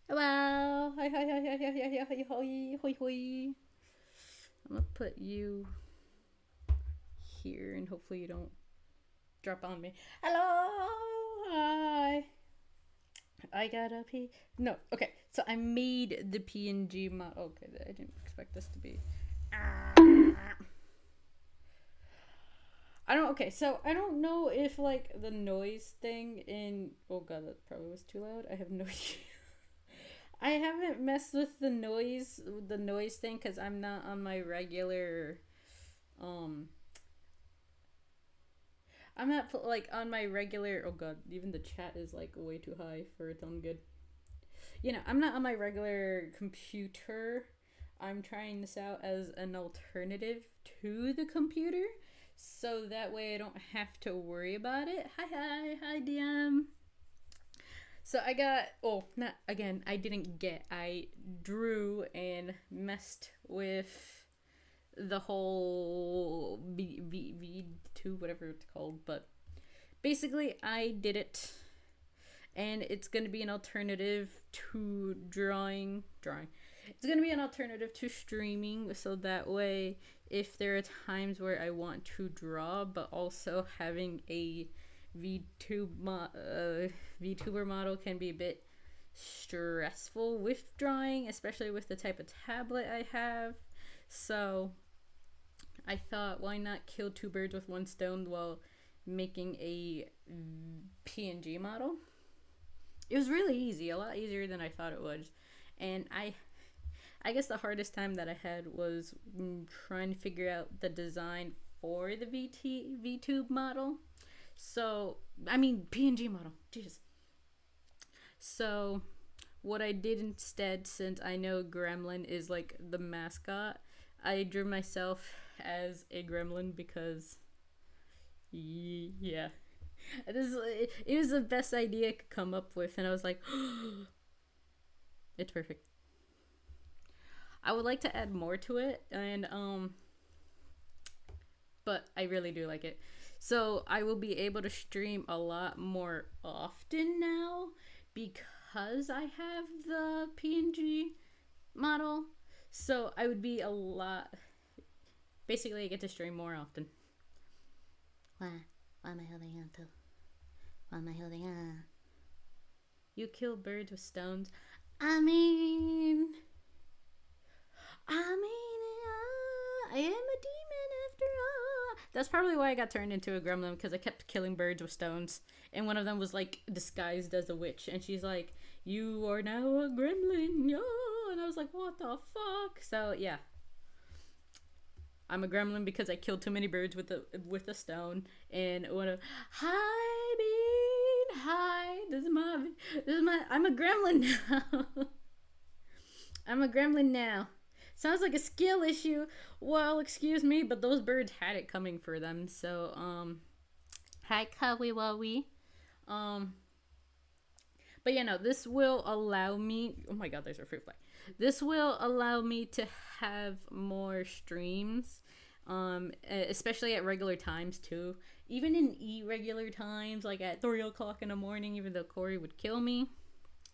Hello. Hi, hi, hi, hi, hi, hi, hi, hi, hi, hi, hi. I'm gonna put you here and hopefully you don't drop on me. Hello. Hi. I got a P. No. Okay. So I made the PNG model. Okay. I didn't expect this to be. I don't. Okay. So I don't know if like the noise thing in. Oh god, that probably was too loud. I have no idea. I haven't messed with the noise thing, because I'm not on my regular. Um, I'm not like on my regular. Oh god, even the chat is like way too high for its own good. I'm not on my regular computer. I'm trying this out as an alternative to the computer, so that way I don't have to worry about it. Hi, hi, hi, DM. So I got, oh, not again, I didn't get, I drew and messed with the whole V2, whatever it's called. But basically, I did it, and it's going to be an alternative to Drawing. It's going to be an alternative to streaming, so that way, if there are times where I want to draw, but also having a VTuber model can be a bit stressful with drawing, especially with the type of tablet I have. So I thought, why not kill two birds with one stone while making a PNG model? It was really easy, a lot easier than I thought it was. And I guess the hardest time that I had was trying to figure out the design for the VTube model. So, I mean, PNG model. Jesus. So, what I did instead, since I know Gremlin is like the mascot, I drew myself as a gremlin because, yeah, it was the best idea I could come up with, and I was like, it's perfect. I would like to add more to it, and but I really do like it. So I will be able to stream a lot more often now because I have the PNG model. So I would be a lot. Basically, I get to stream more often. Why? Why am I holding on to? Why am I holding on? You kill birds with stones. I mean, I am a demon after all. That's probably why I got turned into a gremlin, because I kept killing birds with stones. And one of them was like disguised as a witch. And she's like, "You are now a gremlin." Yo. And I was like, "What the fuck?" So, yeah. I'm a gremlin because I killed too many birds with a stone. And one of, hi, Bean. Hi. This is my, I'm a gremlin now. I'm a gremlin now. Sounds like a skill issue. Well, excuse me, but those birds had it coming for them. So, hi, Kawiwawi. Um, but yeah, no, this will allow me. Oh my god, there's a fruit fly. This will allow me to have more streams, especially at regular times too. Even in irregular times, like at 3 o'clock in the morning, even though Corey would kill me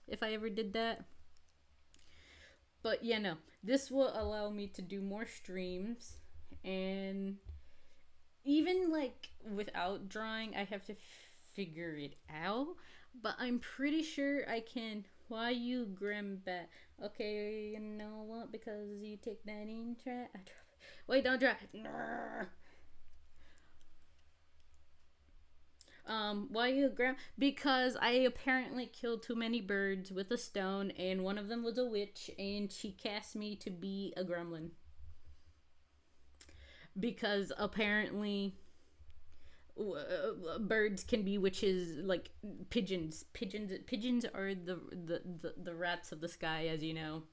if I ever did that. But yeah, no, this will allow me to do more streams, and even like without drawing, I have to figure it out. But I'm pretty sure I can. Why you grim bat? Okay, you know what? Because you take that in trap. Wait, don't drop. Why you grim? Because I apparently killed too many birds with a stone, and one of them was a witch, and she cast me to be a gremlin. Because apparently birds can be witches, like pigeons are the rats of the sky, as you know.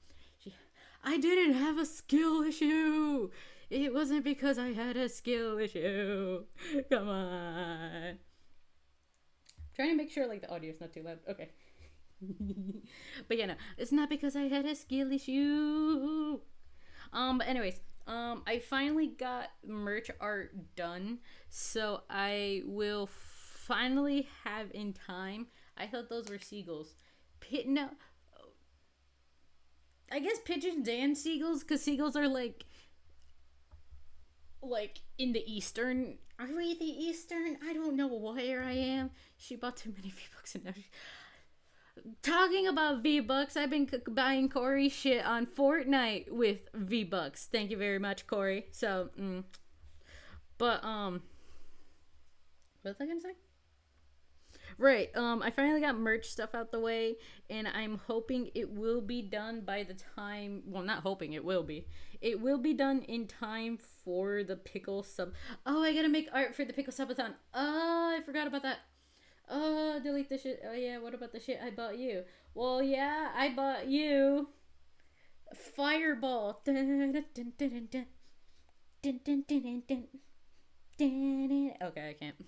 I didn't have a skill issue. It wasn't because I had a skill issue. Come on. Trying to make sure like the audio's not too loud. Okay. But yeah, no, it's not because I had a skill issue. But anyways, I finally got merch art done, so I will finally have in time. I thought those were seagulls. No, I guess pigeons and seagulls, because seagulls are like in the eastern. Are we the eastern? I don't know where I am. She bought too many V-Bucks and now she... Talking about V-Bucks, I've been buying Corey shit on Fortnite with V-Bucks. Thank you very much, Corey. So, but, what was I gonna say? Right, I finally got merch stuff out the way, and I'm hoping it will be done by the time, well, not hoping, it will be. It will be done in time for the pickle sub. Oh, I gotta make art for the pickle subathon. Oh, I forgot about that. Oh, delete the shit. Oh, yeah, what about the shit I bought you? Well, yeah, I bought you Fireball. Okay, I can't.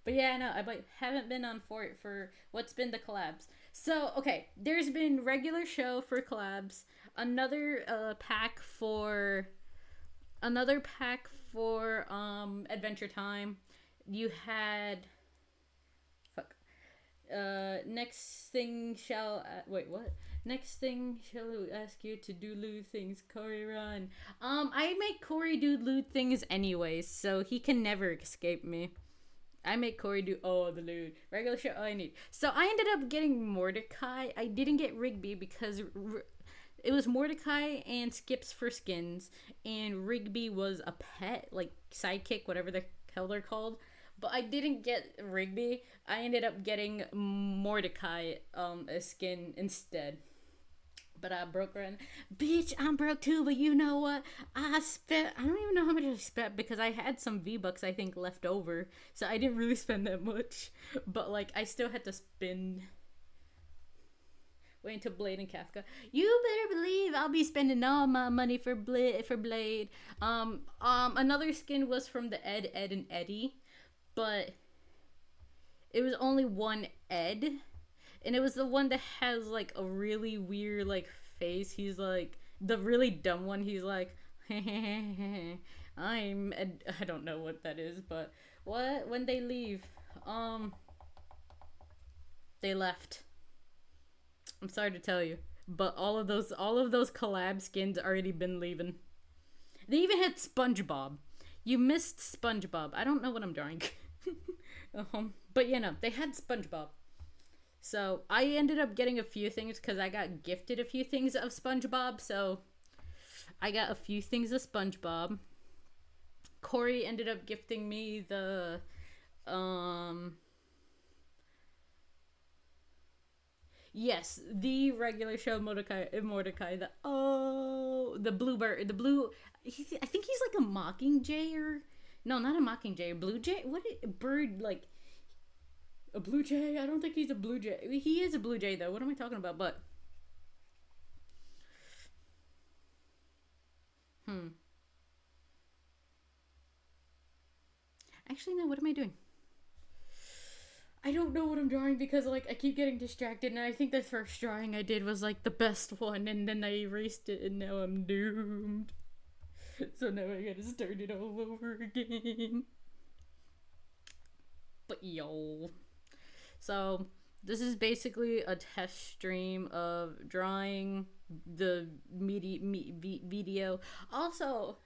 But yeah, no, haven't been on for it for what's been the collabs. So, okay, there's been regular show for collabs, another pack for Adventure Time. You had next thing shall wait, what? Next thing shall ask you to do lewd things, Corey run. I make Corey do lewd things anyways, so he can never escape me. I make Corey do the lewd regular show. I need. So I ended up getting Mordecai. I didn't get Rigby because it was Mordecai and Skips for skins, and Rigby was a pet, like sidekick, whatever the hell they're called. But I didn't get Rigby. I ended up getting Mordecai a skin instead. But I broke run. Bitch, I'm broke too, but you know what? I don't even know how much I spent because I had some V-Bucks, I think, left over. So I didn't really spend that much. But, like, I still had to spend... Wait until Blade and Kafka. You better believe I'll be spending all my money for Blade. Another skin was from the Ed, and Eddie. But it was only one Ed, and it was the one that has like a really weird like face. He's like the really dumb one. He's like, I'm Ed. I don't know what that is, but when they leave, they left. I'm sorry to tell you, but all of those collab skins already been leaving. They even had SpongeBob. You missed SpongeBob. I don't know what I'm drawing. But you know, they had SpongeBob. So I ended up getting a few things because I got gifted a few things of SpongeBob. So I got a few things of SpongeBob. Corey ended up gifting me the yes, the regular show Mordecai, the bluebird, the blue. I think he's like a mockingjay or no, not a mockingjay, a blue jay. What bird like a blue jay? I don't think he's a blue jay. He is a blue jay though. What am I talking about? But actually, no. What am I doing? I don't know what I'm drawing because like I keep getting distracted, and I think the first drawing I did was like the best one, and then I erased it, and now I'm doomed. So now I gotta start it all over again. But yo, so this is basically a test stream of drawing the video. Also,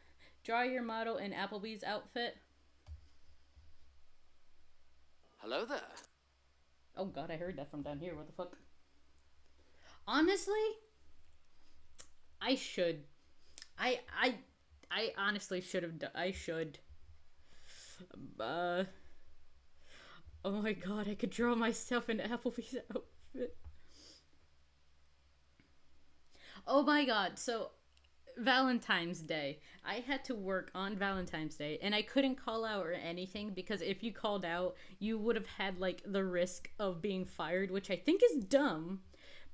draw your model in Applebee's outfit. Hello there. Oh god, I heard that from down here. What the fuck? Honestly, I should. I honestly should have done. I should. Oh my god, I could draw myself in Applebee's outfit. Oh my god, so Valentine's Day. I had to work on Valentine's Day, and I couldn't call out or anything because if you called out, you would have had like the risk of being fired, which I think is dumb.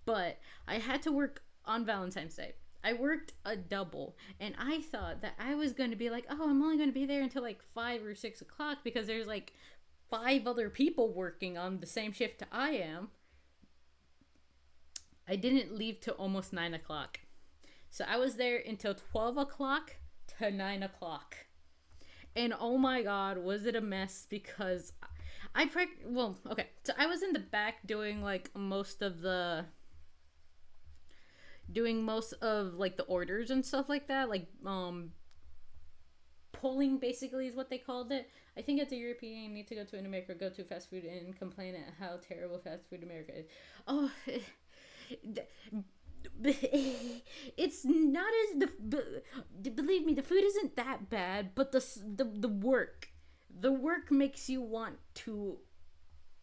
But I had to work on Valentine's Day. I worked a double, and I thought that I was going to be like, oh, I'm only going to be there until like 5 or 6 o'clock because there's like 5 other people working on the same shift I am. I didn't leave till almost 9 o'clock. So I was there until 12 o'clock to 9 o'clock. And oh my god, was it a mess because so I was in the back doing like most of the doing most of like the orders and stuff like that, like pulling basically is what they called it. I think as a European, you need to go to an America, go to fast food and complain at how terrible fast food America is. Oh, it's not as believe me, the food isn't that bad, but the work makes you want to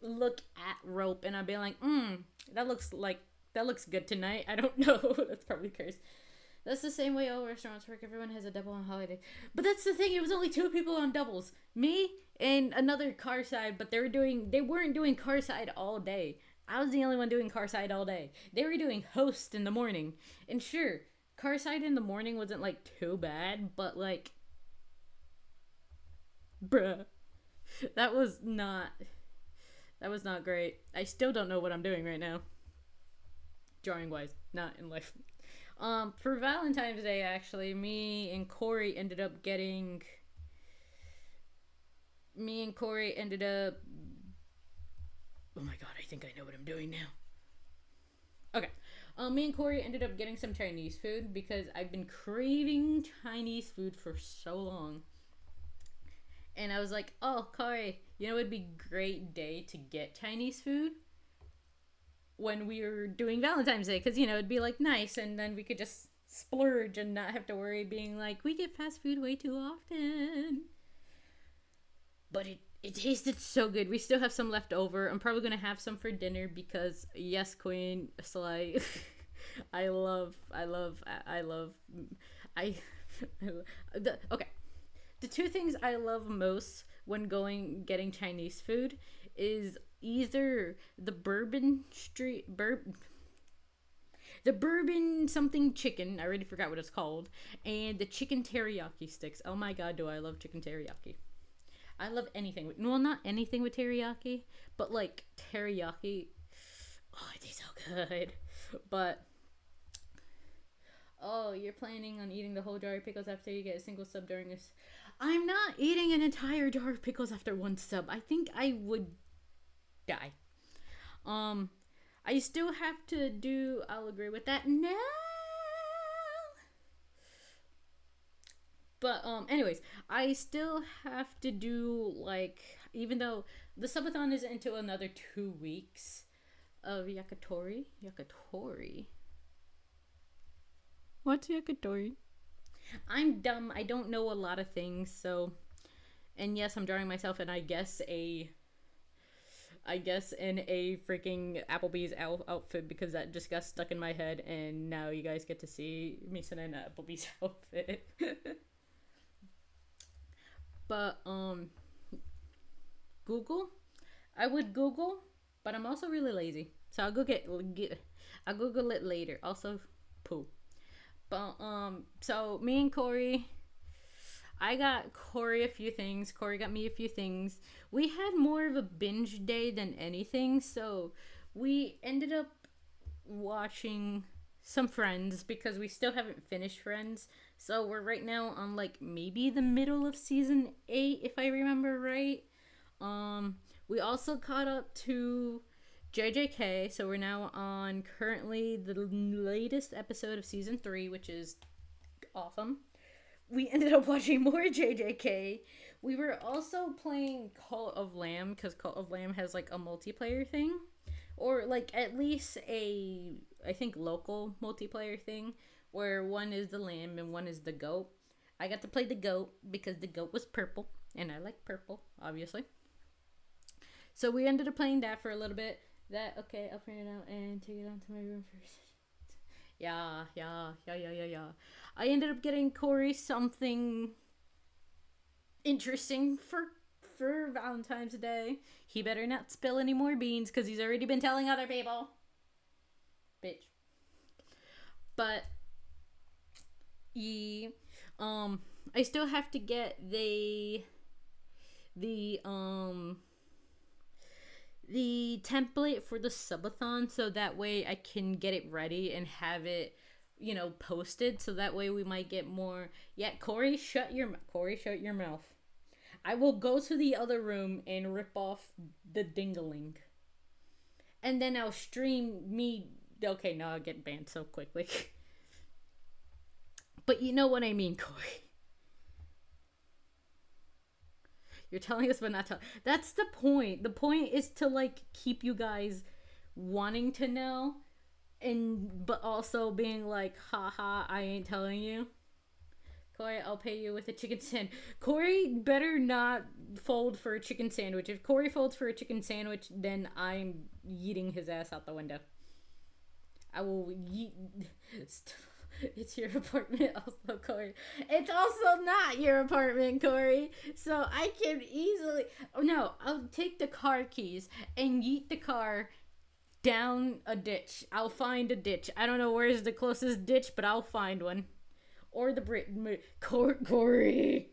look at rope, and I'd be like, that looks good tonight. I don't know. That's probably cursed. That's the same way all restaurants work. Everyone has a double on holiday. But that's the thing. It was only 2 people on doubles. Me and another car side, but they weren't doing car side all day. I was the only one doing car side all day. They were doing host in the morning. And sure, car side in the morning wasn't like too bad, but like bruh. That was not great. I still don't know what I'm doing right now. Drawing wise, not in life. For Valentine's Day, actually, me and Corey ended up. Oh my god, I think I know what I'm doing now. Okay. Me and Corey ended up getting some Chinese food because I've been craving Chinese food for so long. And I was like, oh, Corey, it'd be a great day to get Chinese food when we were doing Valentine's Day, because it'd be like nice, and then we could just splurge and not have to worry being like, we get fast food way too often. But it tasted so good. We still have some left over. I'm probably gonna have some for dinner because yes, Queen, Sly. Okay. The 2 things I love most when getting Chinese food is either the bourbon something chicken, I already forgot what it's called, and the chicken teriyaki sticks. Oh my god, do I love chicken teriyaki. I love anything with, well, not anything with teriyaki, but like teriyaki. Oh, it tastes so good. But oh, you're planning on eating the whole jar of pickles after you get a single sub during this. I'm not eating an entire jar of pickles after 1 sub. I think I would die. I still have to do, I'll agree with that. No. But anyways, I still have to do, like, even though the subathon is into another 2 weeks of yakitori. What's yakitori? I'm dumb. I don't know a lot of things, so, and yes, I'm drawing myself in, I guess in a freaking Applebee's outfit, because that just got stuck in my head, and now you guys get to see me in an Applebee's outfit. But Google, I would Google, but I'm also really lazy, so I'll Google it later. Also, poo. But so me and Corey, I got Corey a few things. Corey got me a few things. We had more of a binge day than anything, so we ended up watching some Friends because we still haven't finished Friends. So we're right now on like maybe the middle of season 8, if I remember right. We also caught up to JJK, so we're now on currently the latest episode of season 3, which is awesome. We ended up watching more JJK. We were also playing Cult of Lamb, because Cult of Lamb has like a multiplayer thing, or like at least a, I think, local multiplayer thing, where one is the lamb and one is the goat. I got to play the goat because the goat was purple, and I like purple, obviously. So we ended up playing that for a little bit. Okay, I'll print it out and take it on to my room first. Yeah. I ended up getting Corey something interesting for Valentine's Day. He better not spill any more beans, because he's already been telling other people. Bitch. But I still have to get the template for the subathon, so that way I can get it ready and have it, posted, so that way we might get more. Yeah, Corey, shut your mouth. I will go to the other room and rip off the dingling, and then I'll stream me. Okay, no, I'll get banned so quickly. But you know what I mean, Corey. You're telling us but not telling. That's the point. The point is to like keep you guys wanting to know, and but also being like, haha, I ain't telling you. Corey, I'll pay you with a chicken sandwich. Corey better not fold for a chicken sandwich. If Corey folds for a chicken sandwich, then I'm yeeting his ass out the window. I will yeet. It's your apartment also, Corey. It's also not your apartment, Corey. So I can easily... Oh, no, I'll take the car keys and yeet the car down a ditch. I'll find a ditch. I don't know where's the closest ditch, but I'll find one. Or the Corey.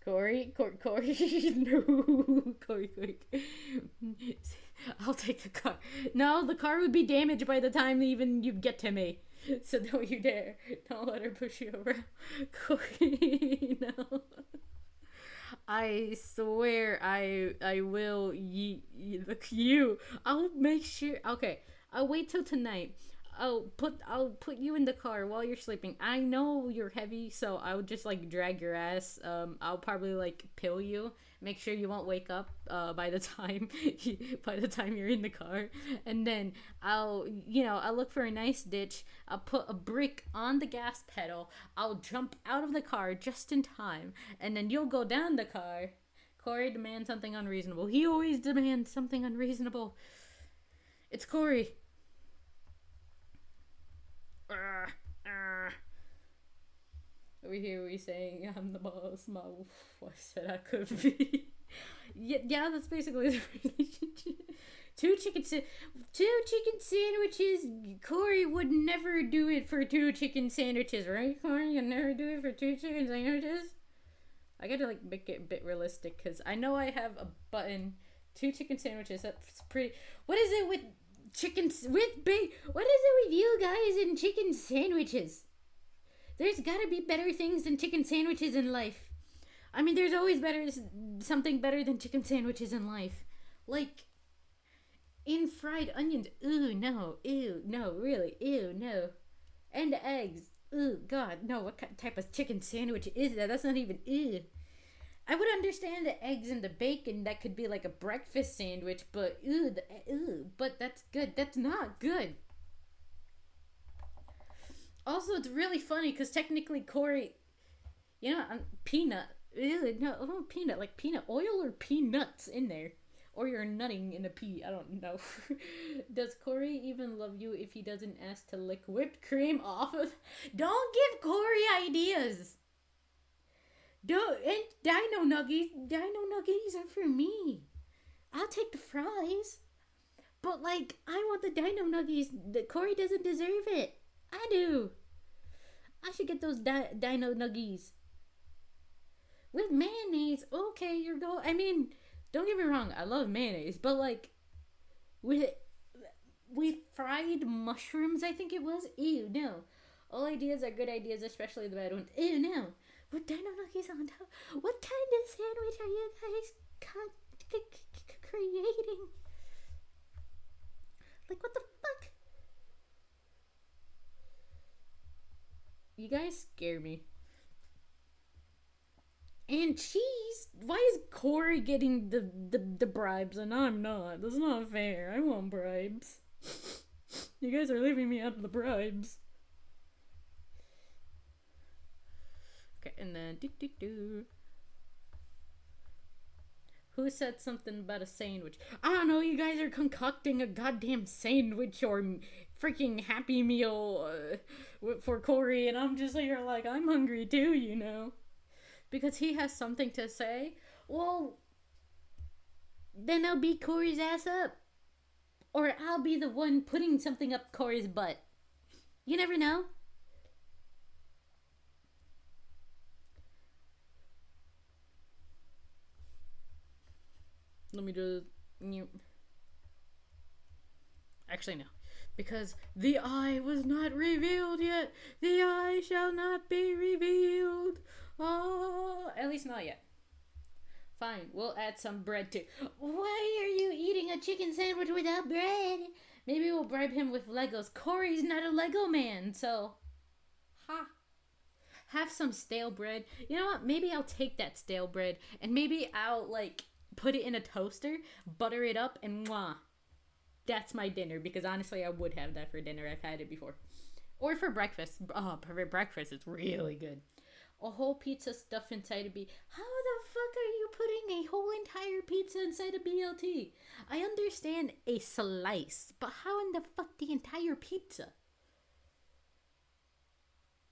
No. Corey. I'll take the car. No, the car would be damaged by the time even you get to me. So don't you dare. Don't let her push you around. Corey, no. I swear I will you. I'll make sure. Okay, I'll wait till tonight. I'll put you in the car while you're sleeping. I know you're heavy, so I'll just like drag your ass. I'll probably like pill you. Make sure you won't wake up by the time you're in the car. And then I'll look for a nice ditch. I'll put a brick on the gas pedal. I'll jump out of the car just in time, and then you'll go down the car. Corey demands something unreasonable. He always demands something unreasonable. It's Corey. Over here we saying I'm the boss. My wife said I could be. Yeah, that's basically the relationship. Two chicken sandwiches. Corey would never do it for 2 chicken sandwiches, right? Corey, you never do it for 2 chicken sandwiches. I gotta like make it a bit realistic because I know I have a button. 2 chicken sandwiches. That's pretty. What is it with chickens with big? What is it with you guys and chicken sandwiches? There's gotta be better things than chicken sandwiches in life. I mean, there's always something better than chicken sandwiches in life. Like, in fried onions. Ooh, no. Ew, no, really. Ew, no. And eggs. Ooh, God, no. What type of chicken sandwich is that? That's not even, ew. I would understand the eggs and the bacon. That could be like a breakfast sandwich, but but that's good. That's not good. Also, it's really funny because technically Corey, peanut. Ew, no, I want peanut. Like peanut oil or peanuts in there. Or you're nutting in a pea. I don't know. Does Corey even love you if he doesn't ask to lick whipped cream off of... Don't give Corey ideas. And Dino Nuggies are for me. I'll take the fries. But, like, I want the Dino Nuggies. Corey doesn't deserve it. I do. I should get those Dino Nuggies. With mayonnaise. Okay, you're going... I mean, don't get me wrong. I love mayonnaise. But, like, with fried mushrooms, I think it was. Ew, no. All ideas are good ideas, especially the bad ones. Ew, no. With Dino Nuggies on top. What kind of sandwich are you guys creating? Like, what the fuck? You guys scare me. And cheese? Why is Corey getting the bribes and I'm not? That's not fair. I want bribes. You guys are leaving me out of the bribes. Okay, and then who said something about a sandwich? I don't know, you guys are concocting a goddamn sandwich or freaking Happy Meal for Corey, and I'm just here like, I'm hungry too, you know. Because he has something to say. Well, then I'll beat Corey's ass up. Or I'll be the one putting something up Corey's butt. You never know. Let me just... Actually, no. Because the eye was not revealed yet. The eye shall not be revealed. Oh, at least not yet. Fine, we'll add some bread too. Why are you eating a chicken sandwich without bread? Maybe we'll bribe him with Legos. Corey's not a Lego man, so... Ha. have some stale bread. You know what? Maybe I'll take that stale bread and maybe I'll like put it in a toaster, butter it up, and mwah. That's my dinner, because honestly, I would have that for dinner. I've had it before. Or for breakfast. Oh, for breakfast, it's really good. A whole pizza stuffed inside a B. How the fuck are you putting a whole entire pizza inside a BLT? I understand a slice, but how in the fuck the entire pizza?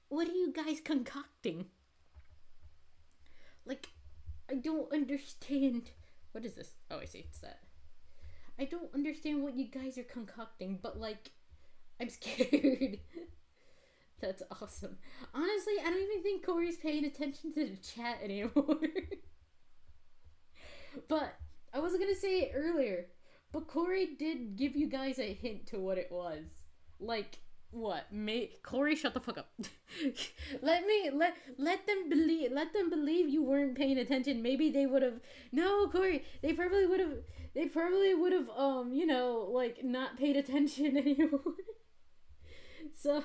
What are you guys concocting? Like, I don't understand. What is this? Oh, I see. It's that. I don't understand what you guys are concocting, but like, I'm scared. That's awesome. Honestly, I don't even think Corey's paying attention to the chat anymore. But I was gonna say it earlier, but Corey did give you guys a hint to what it was. Like, what? Corey, shut the fuck up. let them believe you weren't paying attention. Maybe they would have. No, Corey, they probably would have you know, like, not paid attention anymore. So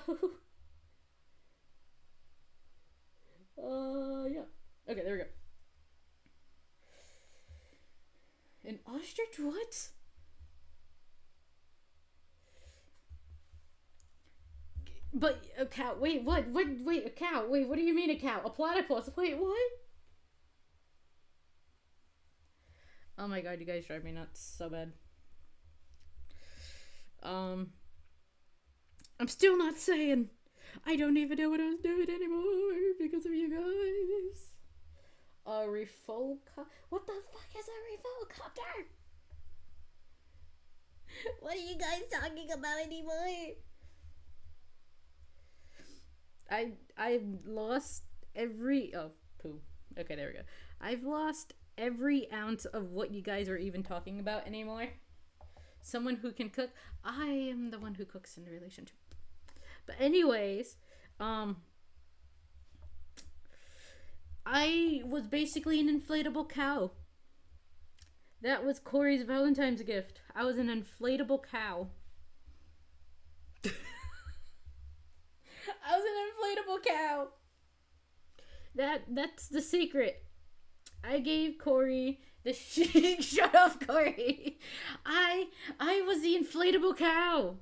yeah. Okay, there we go. An ostrich? What? But a cow. Wait, what? Wait, a cow. Wait, what do you mean a cow? A platypus. Wait, what? Oh my god, you guys drive me nuts so bad. I'm still not saying. I don't even know what I was doing anymore because of you guys. A refuel What the fuck is a refuel copter? What are you guys talking about anymore? I've lost every poo. Okay, there we go. I've lost every ounce of what you guys are even talking about anymore. Someone who can cook. I am the one who cooks in the relationship. But anyways, I was basically an inflatable cow. That was Corey's Valentine's gift. I was an inflatable cow. I was an inflatable cow. That's the secret. I gave Corey the shut up, Corey. I was the inflatable cow.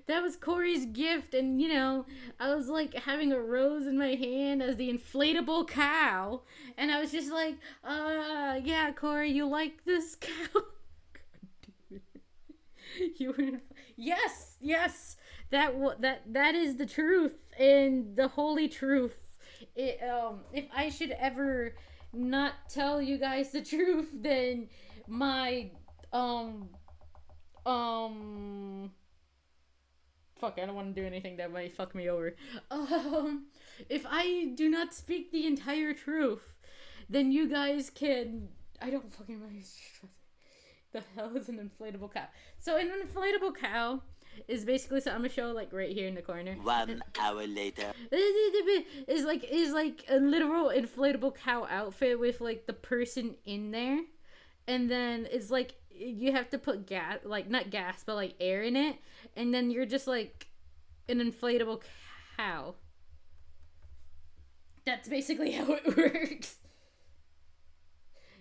That was Corey's gift, and you know, I was like having a rose in my hand as the inflatable cow, and I was just like, yeah, Corey, you like this cow? You were, yes, that is the truth and the holy truth. If I should ever not tell you guys the truth, then my fuck, I don't want to do anything that might fuck me over. If I do not speak the entire truth, then you guys can. I don't fucking know. The hell is an inflatable cow? So an inflatable cow is basically, so I'm gonna show like right here in the corner. 1 hour later. Is like a literal inflatable cow outfit with like the person in there, and then it's like you have to put gas, like not gas, but like air in it, and then you're just like an inflatable cow. That's basically how it works.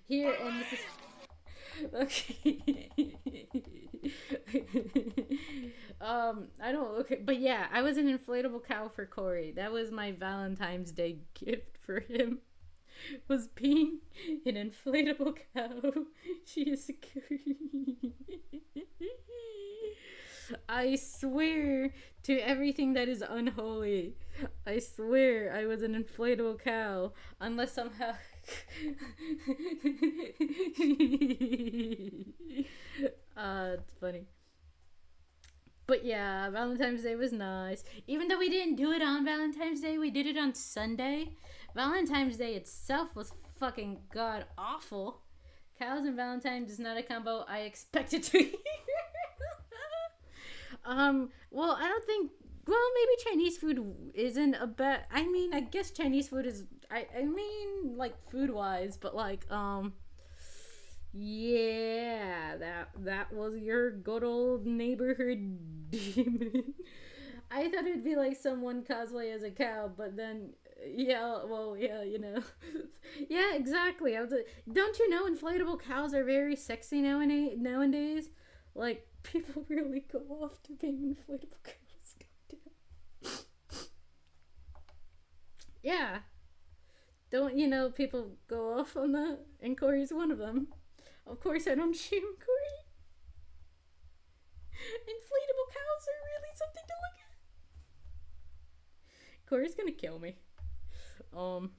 Here, and this is okay. I don't. Okay, but yeah, I was an inflatable cow for Corey. That was my Valentine's Day gift for him. Was being an inflatable cow. She is I swear to everything that is unholy. I swear I was an inflatable cow. Unless somehow it's funny. But yeah, Valentine's Day was nice. Even though we didn't do it on Valentine's Day, we did it on Sunday. Valentine's Day itself was fucking god awful. Cows and Valentine's is not a combo I expected to hear. Well, I don't think. Well, maybe Chinese food isn't a bad. I mean, I guess Chinese food is. I mean, like food wise, but like yeah, that was your good old neighborhood demon. I thought it'd be like someone cosplay as a cow, but then Yeah, well, yeah, yeah, exactly. Don't you know inflatable cows are very sexy nowadays? Like, people really go off to being inflatable cows. Goddamn. Yeah. Don't you know people go off on that? And Corey's one of them. Of course, I don't shame Corey. Inflatable cows are really something to look at. Corey's gonna kill me. Um,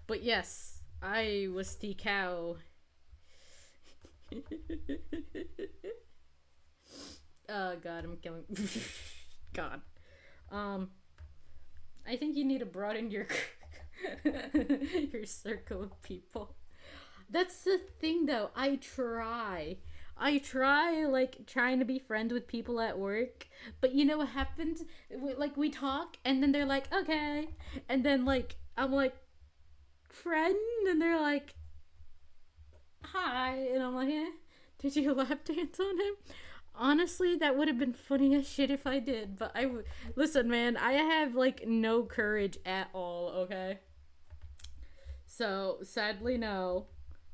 but yes, I was the cow. Oh God, I'm killing. God. I think you need to broaden your your circle of people. That's the thing, though. I try, like, trying to be friends with people at work, but you know what happens? Like, we talk, and then they're like, okay. And then, like, I'm like, friend? And they're like, hi. And I'm like, eh, did you lap dance on him? Honestly, that would have been funny as shit if I did, but listen, man, I have, like, no courage at all, okay? So, sadly, no.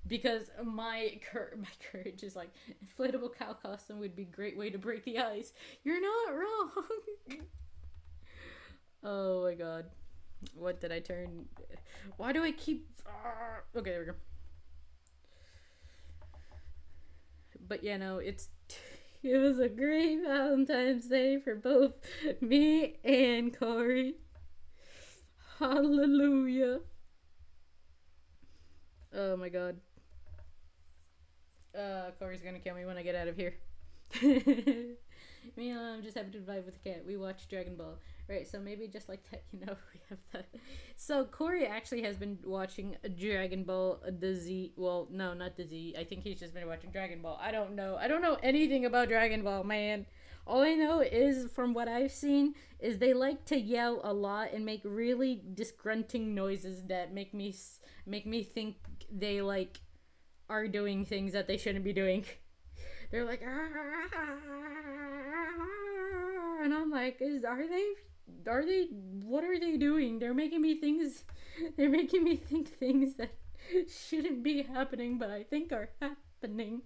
Because my courage is like, inflatable cow costume would be a great way to break the ice. You're not wrong. Oh my god. What did I turn? Why do I keep... Okay, there we go. But yeah, no, it was a great Valentine's Day for both me and Corey. Hallelujah. Oh my god. Corey's gonna kill me when I get out of here. Meanwhile, I'm just happy to vibe with the cat. We watch Dragon Ball. Right, so maybe just like that, we have that. So Corey actually has been watching Dragon Ball the Z. Well, no, not the Z. I think he's just been watching Dragon Ball. I don't know. I don't know anything about Dragon Ball, man. All I know is, from what I've seen, is they like to yell a lot and make really disgrunting noises that make me think they, like, are doing things that they shouldn't be doing. They're like, and I'm like, are they, what are they doing? They're making me think things that shouldn't be happening, but I think are happening.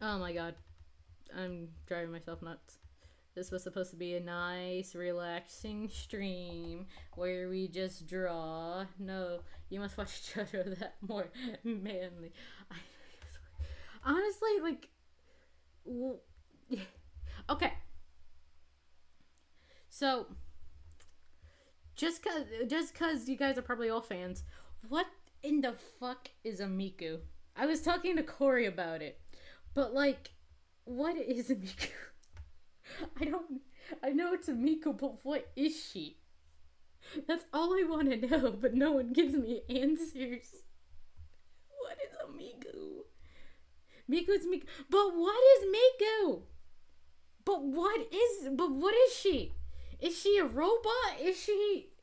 Oh my god. I'm driving myself nuts. This was supposed to be a nice, relaxing stream where we just draw. No, you must watch JoJo that more manly. Honestly, like... Okay. So, just cause you guys are probably all fans, what in the fuck is a Miku? I was talking to Corey about it, but, like, what is a Miku? I know it's a Miku, but what is she? That's all I want to know, but no one gives me answers. What is a Miku? Miku's Miku. But what is Miku? But what is she? Is she a robot? Is she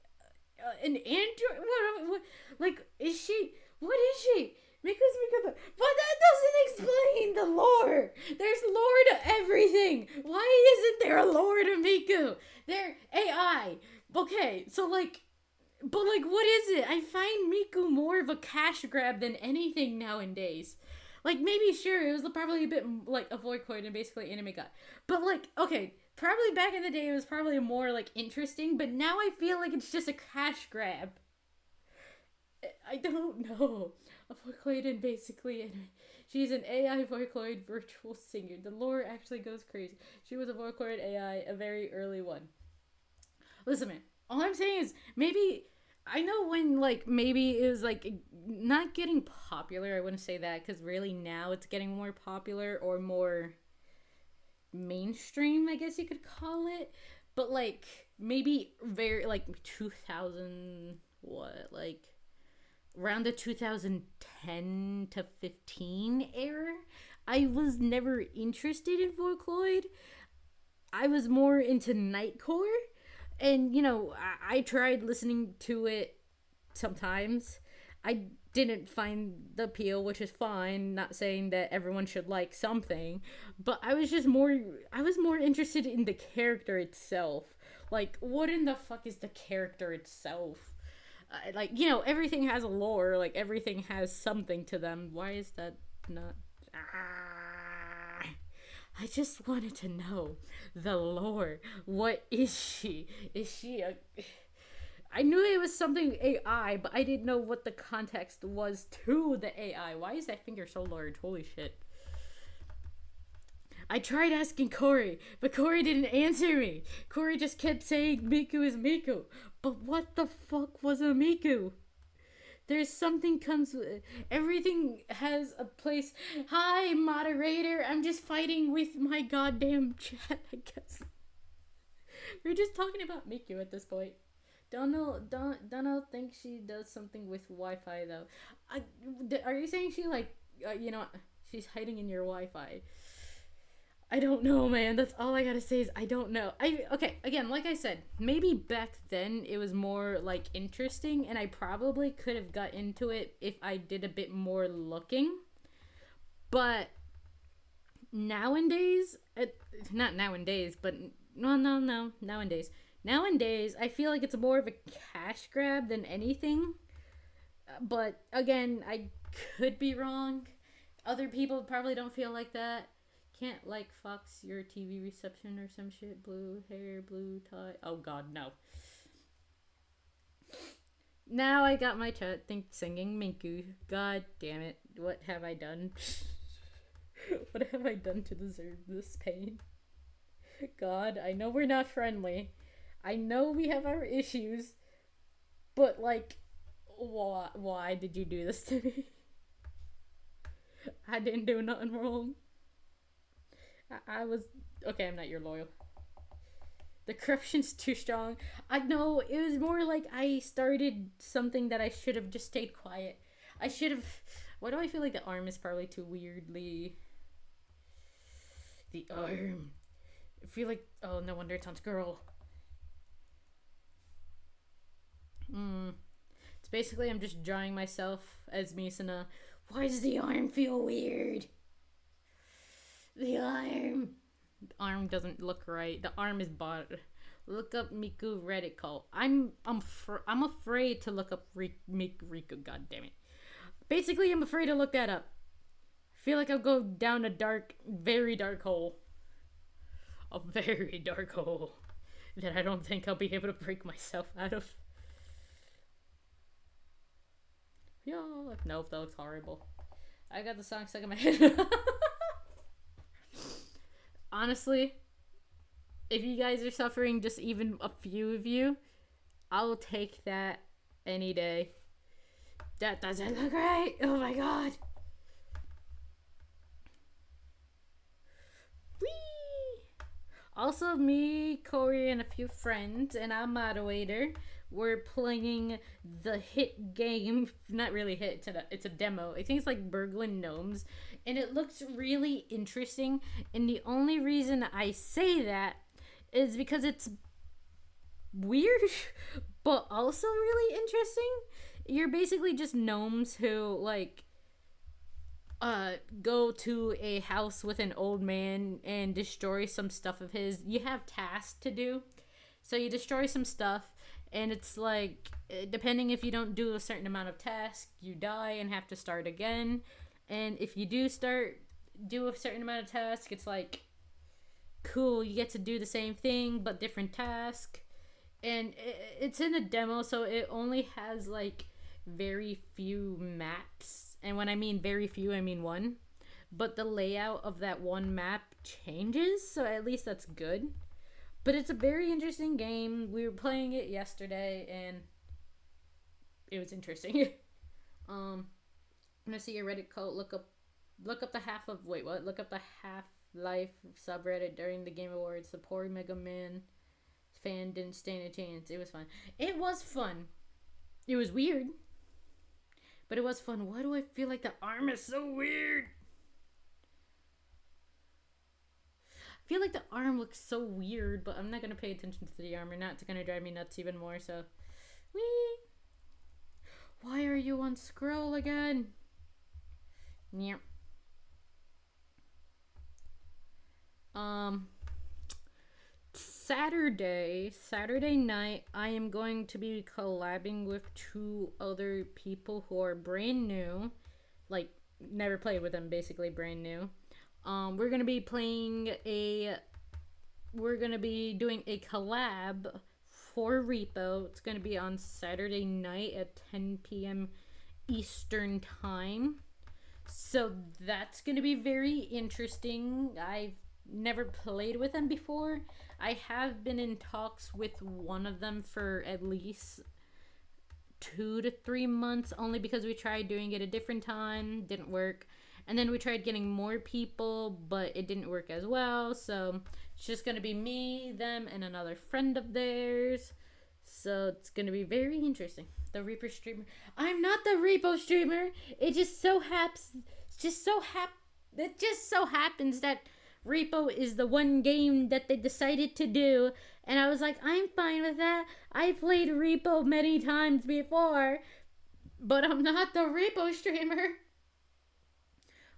an android? What, like, is she... What is she? Miku's Miku. But that doesn't explain the lore. There's lore to everything. Why isn't there a lore to Miku? They're AI. Okay, so, like... But, like, what is it? I find Miku more of a cash grab than anything nowadays. Like, maybe, sure, it was probably a bit, like, a Voikoid and basically anime guy. But, like, okay, probably back in the day it was probably more, like, interesting, but now I feel like it's just a cash grab. I don't know. A Voikoid and basically anime. She's an AI Voikoid virtual singer. The lore actually goes crazy. She was a Voikoid AI, a very early one. Listen, man, all I'm saying is, maybe... I know when, like, maybe it was, like, not getting popular. I wouldn't say that, because really now it's getting more popular or more mainstream, I guess you could call it. But, like, maybe very, like, 2000, what, like, around the 2010 to 15 era, I was never interested in Vocaloid. I was more into Nightcore. And, you know, I tried listening to it sometimes. I didn't find the appeal, which is fine. Not saying that everyone should like something, but I was more interested in the character itself. Like, what in the fuck is the character itself? Like, everything has a lore. Like, everything has something to them. Why is that not? I just wanted to know the lore. What is she? Is she a? I knew it was something AI, but I didn't know what the context was to the AI. Why is that finger so large? Holy shit. I tried asking Corey, but Corey didn't answer me. Corey just kept saying Miku is Miku. But what the fuck was a Miku? There's something comes with everything has a place. Hi, moderator. I'm just fighting with my goddamn chat, I guess. We're just talking about Miku at this point. Donald thinks she does something with Wi-Fi though. Are you saying she she's hiding in your Wi-Fi? I don't know, man. That's all I gotta say is I don't know. Okay, again, like I said, maybe back then it was more like interesting, and I probably could have got into it if I did a bit more looking. But nowadays, not nowadays, but no, nowadays. Nowadays, I feel like it's more of a cash grab than anything. But again, I could be wrong. Other people probably don't feel like that. Can't like Fox your TV reception or some shit. Blue hair, blue tie. Oh god, no. Now I got my chat singing Minku. God damn it. What have I done? What have I done to deserve this pain? God, I know we're not friendly. I know we have our issues. But, like, why did you do this to me? I didn't do nothing wrong. I was... Okay, I'm not your loyal. The corruption's too strong. I know, it was more like I started something that I should have just stayed quiet. I should have... Why do I feel like the arm is probably too weirdly... The arm. I feel like... Oh, no wonder it sounds girl. It's basically I'm just drawing myself as Misuna. Why does the arm feel weird? The arm doesn't look right. The arm is bought. Look up Miku Reddit call. I'm afraid to look up Riku. God damn it. Basically, I'm afraid to look that up. I feel like I'll go down a dark, very dark hole. A very dark hole that I don't think I'll be able to break myself out of. Yo, no, that looks horrible. I got the song stuck in my head. Honestly, if you guys are suffering, just even a few of you, I'll take that any day. That doesn't look right. Oh my god. Whee! Also, me, Corey, and a few friends, and our moderator, we're playing the hit game. Not really hit, it's a demo. I think it's like Burgling Gnomes, and it looks really interesting. And the only reason I say that is because it's weird, but also really interesting. You're basically just gnomes who like go to a house with an old man and destroy some stuff of his. You have tasks to do, so you destroy some stuff. And it's like, depending if you don't do a certain amount of tasks, you die and have to start again. And if you do a certain amount of tasks, it's like, cool, you get to do the same thing, but different task. And it's in a demo, so it only has like very few maps. And when I mean very few, I mean one. But the layout of that one map changes, so at least that's good. But it's a very interesting game. We were playing it yesterday, and it was interesting. I'm gonna see your Reddit code. Look up the half of Look up the Half-Life subreddit during the Game Awards. The poor Mega Man fan didn't stand a chance. It was fun. It was fun. It was weird, but it was fun. Why do I feel like the arm is so weird? I feel like the arm looks so weird, but I'm not going to pay attention to the arm or not. It's going to drive me nuts even more, so. Whee! Why are you on scroll again? Yeah. Um, Saturday night, I am going to be collabing with two other people who are brand new, like never played with them, basically brand new. We're gonna be doing a collab for Repo. It's gonna be on Saturday night at 10 p.m. Eastern time. So that's gonna be very interesting. I've never played with them before. I have been in talks with one of them for at least 2 to 3 months, only because we tried doing it a different time, didn't work. And then we tried getting more people, but it didn't work as well. So it's just gonna be me, them, and another friend of theirs. So it's gonna be very interesting. The Reaper streamer. I'm not the Repo streamer. It just so happens that Repo is the one game that they decided to do, and I was like, I'm fine with that. I played Repo many times before, but I'm not the Repo streamer.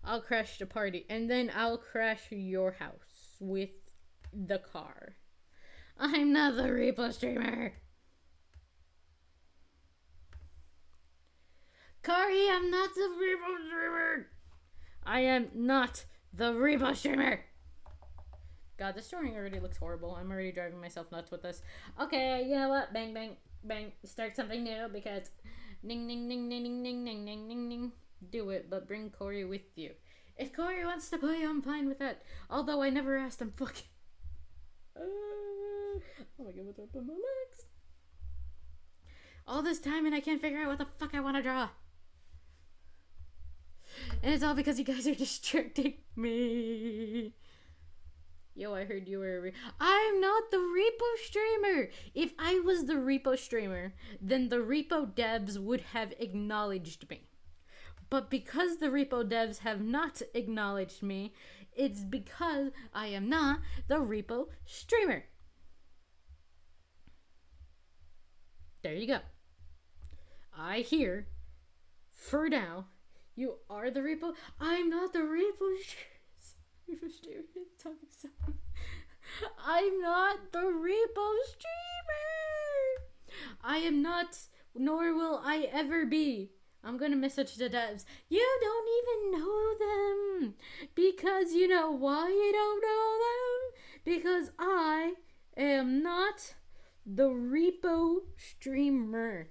I'll crash the party, and then I'll crash your house with the car. I'm not the Repo streamer. Kari, I'm not the Repo streamer. I am not the Repo streamer. God, this drawing already looks horrible. I'm already driving myself nuts with this. Okay, you know what? Bang, bang, bang. Start something new because ding, ding, ding, ding, ding, ding, ding, ding, ding, ding. Do it, but bring Corey with you. If Corey wants to play, I'm fine with that. Although I never asked him fucking. Oh my god, what's up on my legs? All this time and I can't figure out what the fuck I want to draw. And it's all because you guys are distracting me. Yo, I heard you were I'm not the Repo streamer. If I was the Repo streamer, then the Repo devs would have acknowledged me. But because the Repo devs have not acknowledged me, it's because I am not the Repo streamer. There you go. I hear, for now, you are the Repo. I'm not the Repo streamer. I'm not the Repo streamer. I am not, nor will I ever be. I'm gonna message the devs. You don't even know them. Because you know why you don't know them? Because I am not the Repo streamer.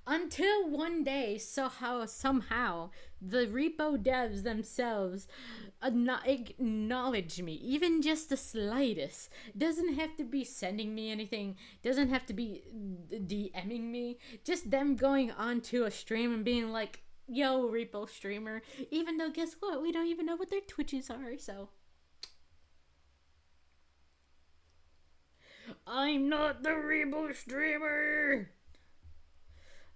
Until one day, somehow, the Repo devs themselves acknowledge me, even just the slightest. Doesn't have to be sending me anything, doesn't have to be DMing me, just them going onto a stream and being like, yo, Repo streamer, even though guess what, we don't even know what their Twitches are, so. I'm not the Repo streamer.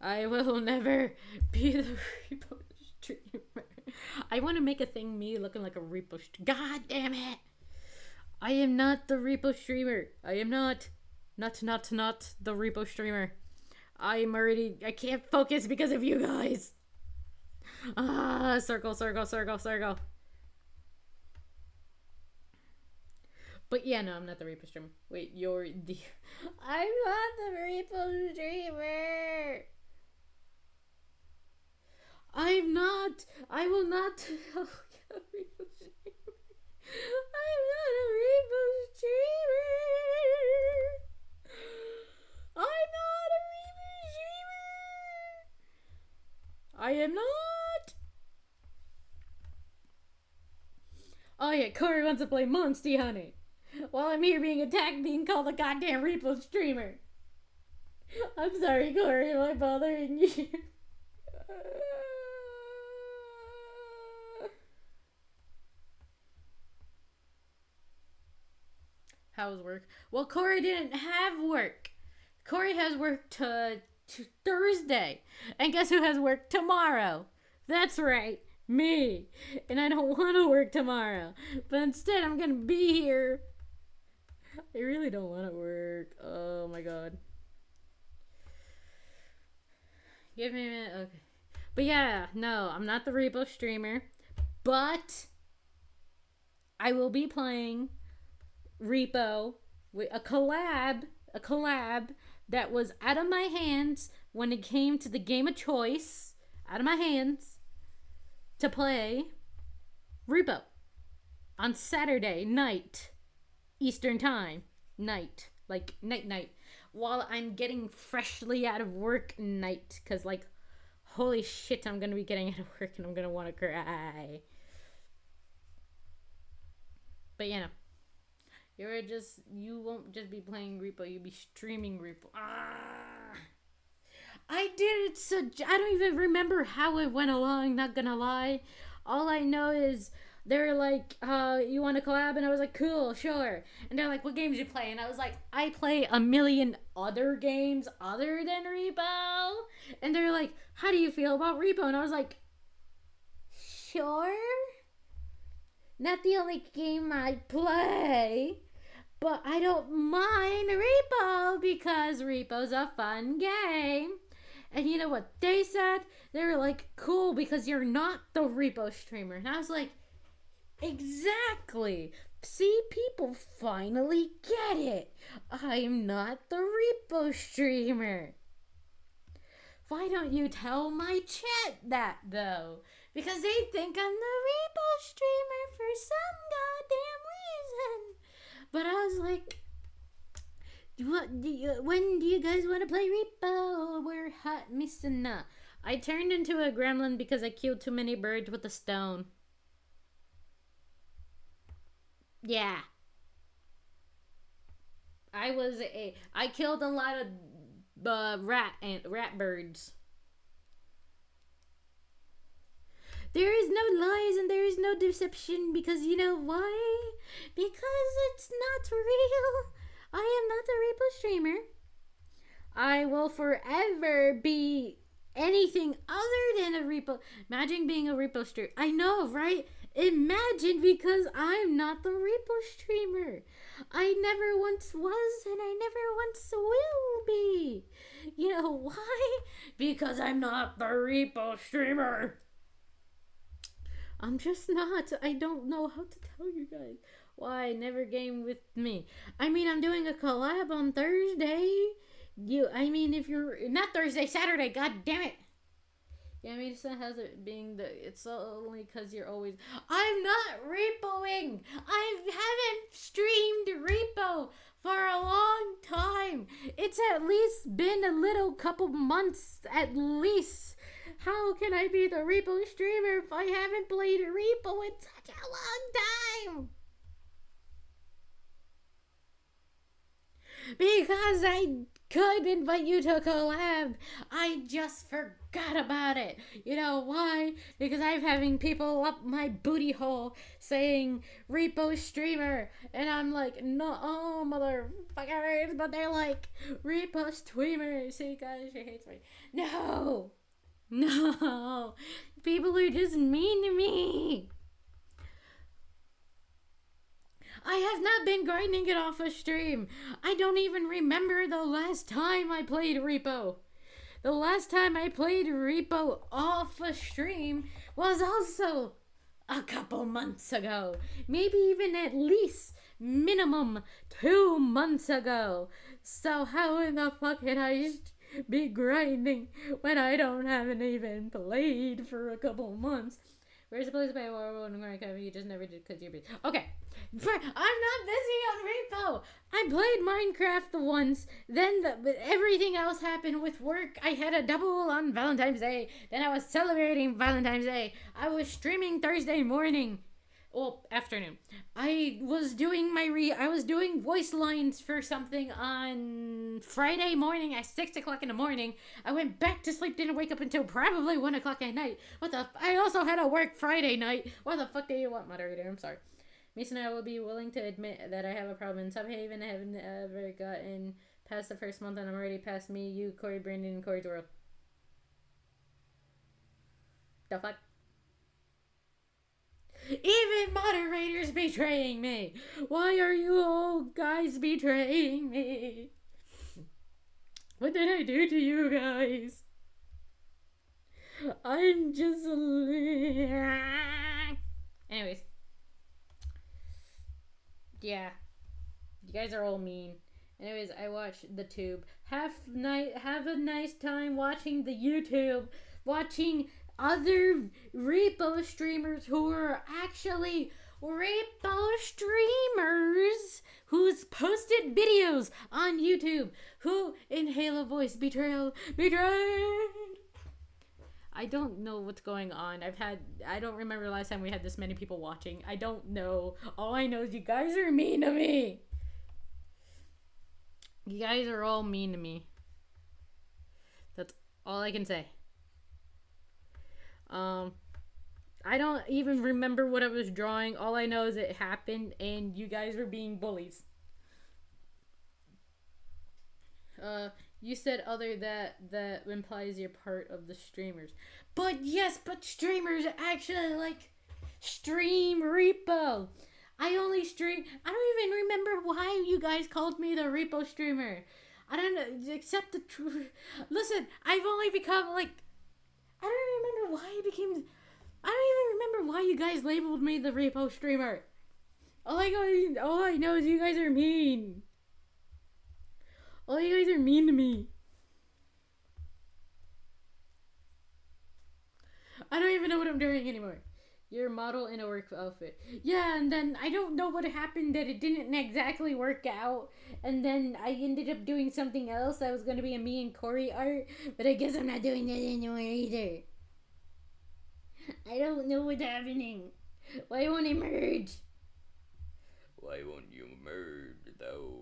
I will never be the Repo streamer. I want to make a thing me looking like a Repo God damn it. I am not the Repo streamer. I am not the Repo streamer. I can't focus because of you guys. Circle. But yeah, no, I'm not the Repo streamer. Wait, you're the... I'm not the Repo streamer. I will not tell you Repo streamer. I'm not a Repo streamer. I'm not a Repo streamer. I am not. Oh yeah, Corey wants to play Monsty Honey. While I'm here being attacked, being called a goddamn Repo streamer. I'm sorry, Corey, am I bothering you? How's work? Well, Corey didn't have work. Corey has work to Thursday. And guess who has work tomorrow? That's right, me. And I don't want to work tomorrow. But instead, I'm going to be here. I really don't want to work. Oh my god. Give me a minute. Okay. But yeah, no, I'm not the repo streamer. But I will be playing Repo with a collab that was out of my hands when it came to the game of choice. Out of my hands to play Repo on Saturday night, Eastern time, night, like night, while I'm getting freshly out of work night, cause like, holy shit, I'm gonna be getting out of work and I'm gonna want to cry. But you know, you won't just be playing Repo, you'll be streaming Repo. I did it I don't even remember how it went along, not gonna lie. All I know is they're like, you want to collab? And I was like, cool, sure. And they're like, what games you play? And I was like, I play a million other games other than Repo. And they're like, how do you feel about Repo? And I was like, sure. Not the only game I play, but I don't mind Repo because Repo's a fun game. And you know what they said? They were like, cool, because you're not the Repo streamer. And I was like, exactly. See, people finally get it. I'm not the Repo streamer. Why don't you tell my chat that, though? Because they think I'm the Repo streamer for some goddamn reason. But I was like, when do you guys want to play Repo? We're hot missing up. I turned into a gremlin because I killed too many birds with a stone. Yeah. I killed a lot of rat birds. There is no lies and there is no deception because you know why? Because it's not real. I am not a Repo streamer. I will forever be anything other than a Repo. Imagine being a Repo streamer. I know, right? Imagine, because I'm not the Repo streamer. I never once was and I never once will be. You know why? Because I'm not the Repo streamer. I'm just not. I don't know how to tell you guys why. Never game with me. I mean, I'm doing a collab on Thursday. If you're not Thursday, Saturday. God damn it. Yeah, I mean, it's not has it being it's only because you're always. I'm not repoing. I haven't streamed Repo for a long time. It's at least been a little couple months at least. How can I be the Repo streamer if I haven't played Repo in such a long time? Because I could invite you to a collab. I just forgot about it. You know why? Because I'm having people up my booty hole saying Repo streamer. And I'm like, no, motherfuckers. But they're like, Repo streamer. See, guys, she hates me. No. People are just mean to me. I have not been grinding it off a stream. I don't even remember the last time I played Repo. The last time I played Repo off a stream was also a couple months ago. Maybe even at least minimum 2 months ago. So how in the fuck can I be grinding when I haven't even played for a couple months? Where's the place by Minecraft? You just never did because you're busy. Okay. I'm not busy on Repo. I played Minecraft once. Then everything else happened with work. I had a double on Valentine's Day. Then I was celebrating Valentine's Day. I was streaming Thursday morning. Well, afternoon. I was doing voice lines for something on Friday morning at 6 o'clock in the morning. I went back to sleep, didn't wake up until probably 1 o'clock at night. I also had to work Friday night. What the fuck do you want, moderator? I'm sorry. Mason and I will be willing to admit that I have a problem in Subhaven. I haven't ever gotten past the first month and I'm already past me, you, Corey, Brandon, and Corey's world. The fuck? Even moderators betraying me. Why are you all guys betraying me? What did I do to you guys? I'm just. Anyways, yeah, you guys are all mean. Anyways, I watch the tube. Have a nice time watching the YouTube, watching other repo streamers who are actually repo streamers who's posted videos on YouTube who inhale a voice betrayed. I don't know what's going on. I don't remember the last time we had this many people watching. I don't know. All I know is you guys are mean to me. You guys are all mean to me. That's all I can say. I don't even remember what I was drawing. All I know is it happened and you guys were being bullies. You said other that implies you're part of the streamers. But yes, but streamers actually like stream repo. I only stream. I don't even remember why you guys called me the repo streamer. I don't know, except the truth. Listen, I've only become like. I don't remember why I became. I don't even remember why you guys labeled me the repo streamer. All I know is you guys are mean. All you guys are mean to me. I don't even know what I'm doing anymore. You're a model in a work outfit. Yeah, and then I don't know what happened that it didn't exactly work out. And then I ended up doing something else that was going to be a me and Corey art. But I guess I'm not doing that anymore either. I don't know what's happening. Why won't it merge? Why won't you merge, though?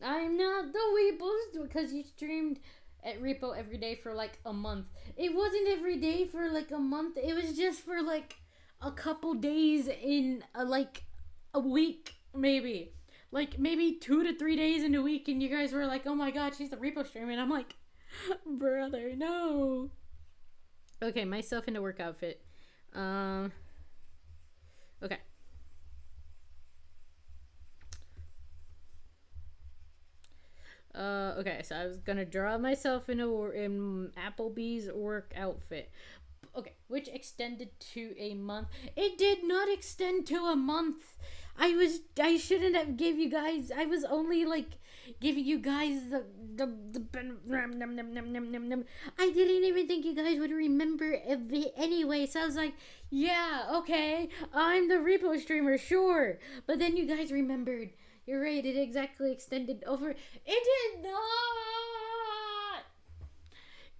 I'm not the Repo because you streamed at Repo every day for like a month. It wasn't every day for like a month. It was just for like a couple days in like a week, maybe. Like maybe 2 to 3 days in a week, and you guys were like, "Oh my god, she's the Repo streamer," and I'm like, "Brother, no." Okay, myself in a work outfit. Okay. Okay, so I was gonna draw myself in Applebee's work outfit. Okay, which extended to a month. It did not extend to a month. I shouldn't have gave you guys. I was only like giving you guys the I didn't even think you guys would remember it anyway. So I was like, yeah, okay, I'm the repo streamer, sure. But then you guys remembered. You're right, it exactly extended over. It did not!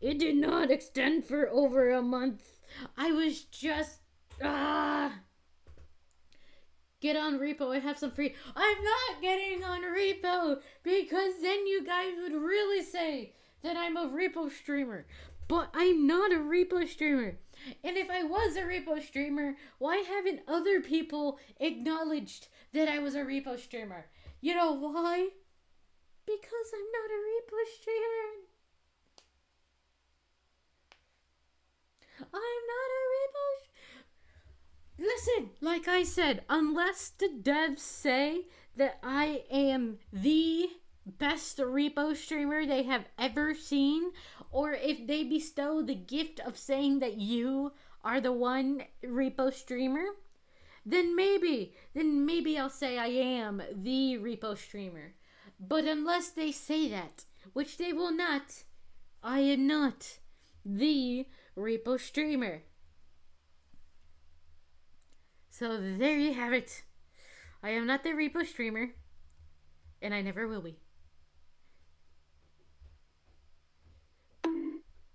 It did not extend for over a month. I was just. Get on Repo, I have some free. I'm not getting on Repo because then you guys would really say that I'm a Repo streamer. But I'm not a Repo streamer. And if I was a Repo streamer, why haven't other people acknowledged that I was a Repo streamer? You know why? Because I'm not a Repo streamer. I'm not a Repo Listen, like I said, unless the devs say that I am the best repo streamer they have ever seen, or if they bestow the gift of saying that you are the one repo streamer, then maybe I'll say I am the repo streamer. But unless they say that, which they will not, I am not the repo streamer. So there you have it. I am not the repo streamer, and I never will be.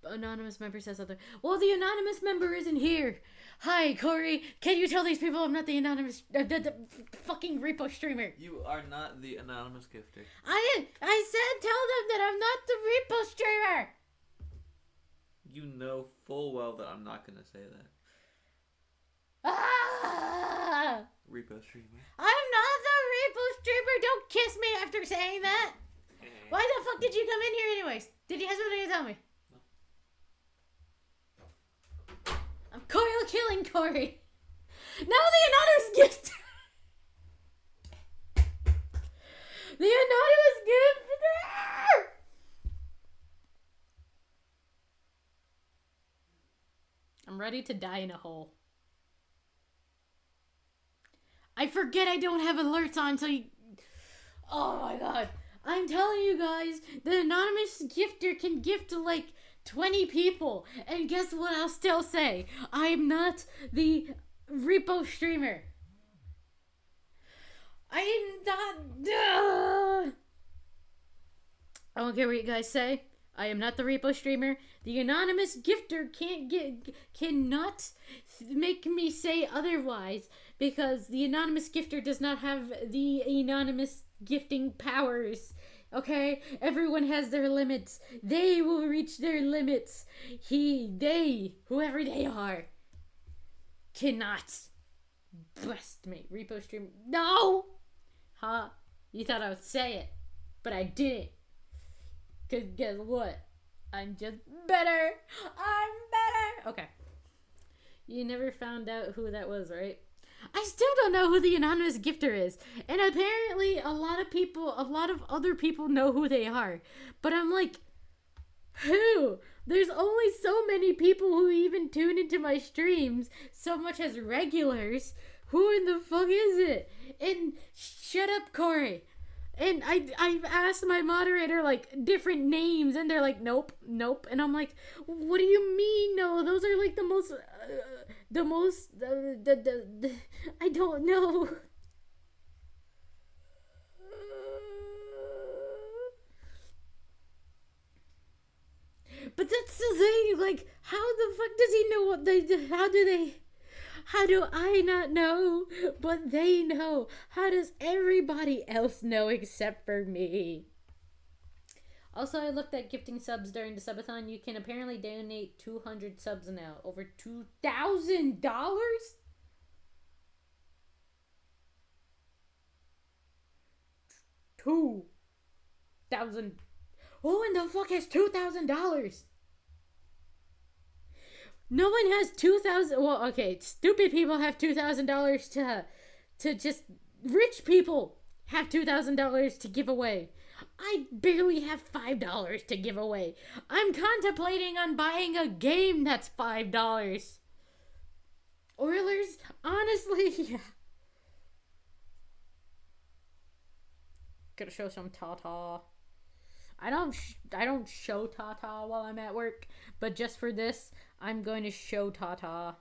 Anonymous member says other. Well, the anonymous member isn't here. Hi, Corey. Can you tell these people I'm not the anonymous, the fucking repo streamer? You are not the anonymous gifter. I said tell them that I'm not the repo streamer. You know full well that I'm not gonna say that. Repo streamer. I'm not the repo streamer. Don't kiss me after saying that. Why the fuck did you come in here anyways? Did you have something to tell me? I'm killing Corey. Now the anonymous gift. The anonymous gift. I'm ready to die in a hole. I forget I don't have alerts on, so you... Oh my god. I'm telling you guys, the anonymous gifter can gift to like 20 people. And guess what I'll still say? I'm not the repo streamer. I'm not... I don't care what you guys say. I am not the repo streamer. The anonymous gifter cannot make me say otherwise, because the anonymous gifter does not have the anonymous gifting powers. Okay? Everyone has their limits. They will reach their limits. Whoever they are, cannot bust me. Repo streamer. No! Huh? You thought I would say it, but I didn't. Cause guess what? I'm just better. I'm better. Okay. You never found out who that was, right? I still don't know who the anonymous gifter is. And apparently a lot of other people know who they are. But I'm like, who? There's only so many people who even tune into my streams, so much as regulars. Who in the fuck is it? And shut up, Corey. And I've asked my moderator, like, different names, and they're like, nope. And I'm like, what do you mean, no? Those are, like, I don't know. But that's the thing, like, how the fuck does he know what how do I not know, but they know? How does everybody else know except for me? Also, I looked at gifting subs during the subathon. You can apparently donate 200 subs now. Over $2,000? $2,000. Who in the fuck has $2,000? No one has $2,000. Well, okay, stupid people have $2,000 to just rich people have $2,000 to give away. I barely have $5 to give away. I'm contemplating on buying a game that's $5. Oilers, honestly, yeah. Gotta show some Tata. I don't show Tata while I'm at work, but just for this, I'm going to show Tata.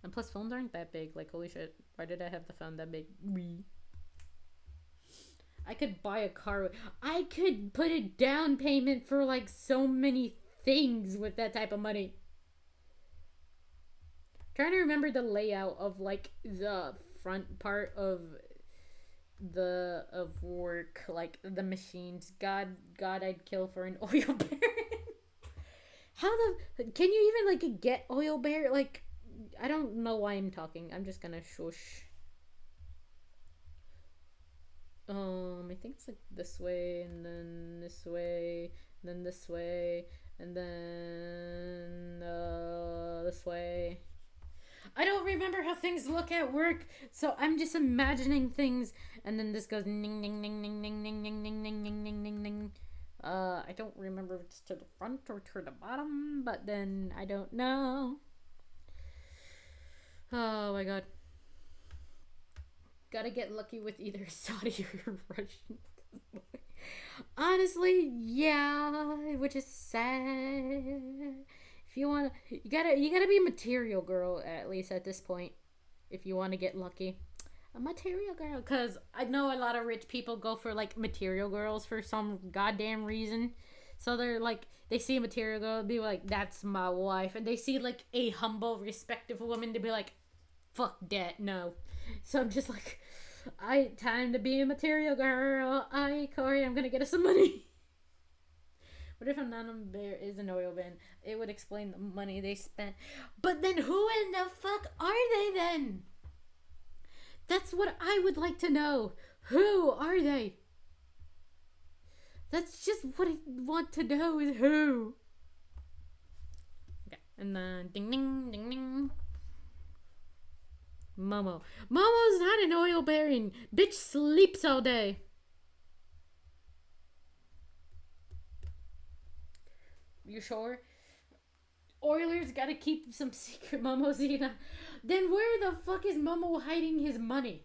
And plus, phones aren't that big. Like, holy shit, why did I have the phone that big? I could buy a car. I could put a down payment for, like, so many things with that type of money. I'm trying to remember the layout of, like, the front part of work, like the machines. God, I'd kill for an oil baron. Can you even like get oil baron? Like, I don't know why I'm talking. I'm just gonna shush. I think it's like this way, and then this way, and then this way, and then this way. I don't remember how things look at work, so I'm just imagining things, and then this goes ning ning ning ning ning ning ning ning ning ning ning ning ning. I don't remember if it's to the front or to the bottom, but then I don't know. Oh my god. Gotta get lucky with either Saudi or Russian. Honestly, yeah, which is sad. If you wanna, you gotta be a material girl, at least at this point, if you want to get lucky. A material girl, because I know a lot of rich people go for like material girls for some goddamn reason. So they're like, they see a material girl and be like, that's my wife, and they see like a humble, respectful woman to be like, fuck that, no. So I'm just like, time to be a material girl. Corey, I'm gonna get us some money. What if a non-bear is an oil bin? It would explain the money they spent. But then who in the fuck are they then? That's what I would like to know. Who are they? That's just what I want to know, is who. Okay, and then ding ding ding ding. Momo. Momo's not an oil baron. Bitch sleeps all day. You sure? Oiler's gotta keep some secret, Momo Xena. Then where the fuck is Momo hiding his money?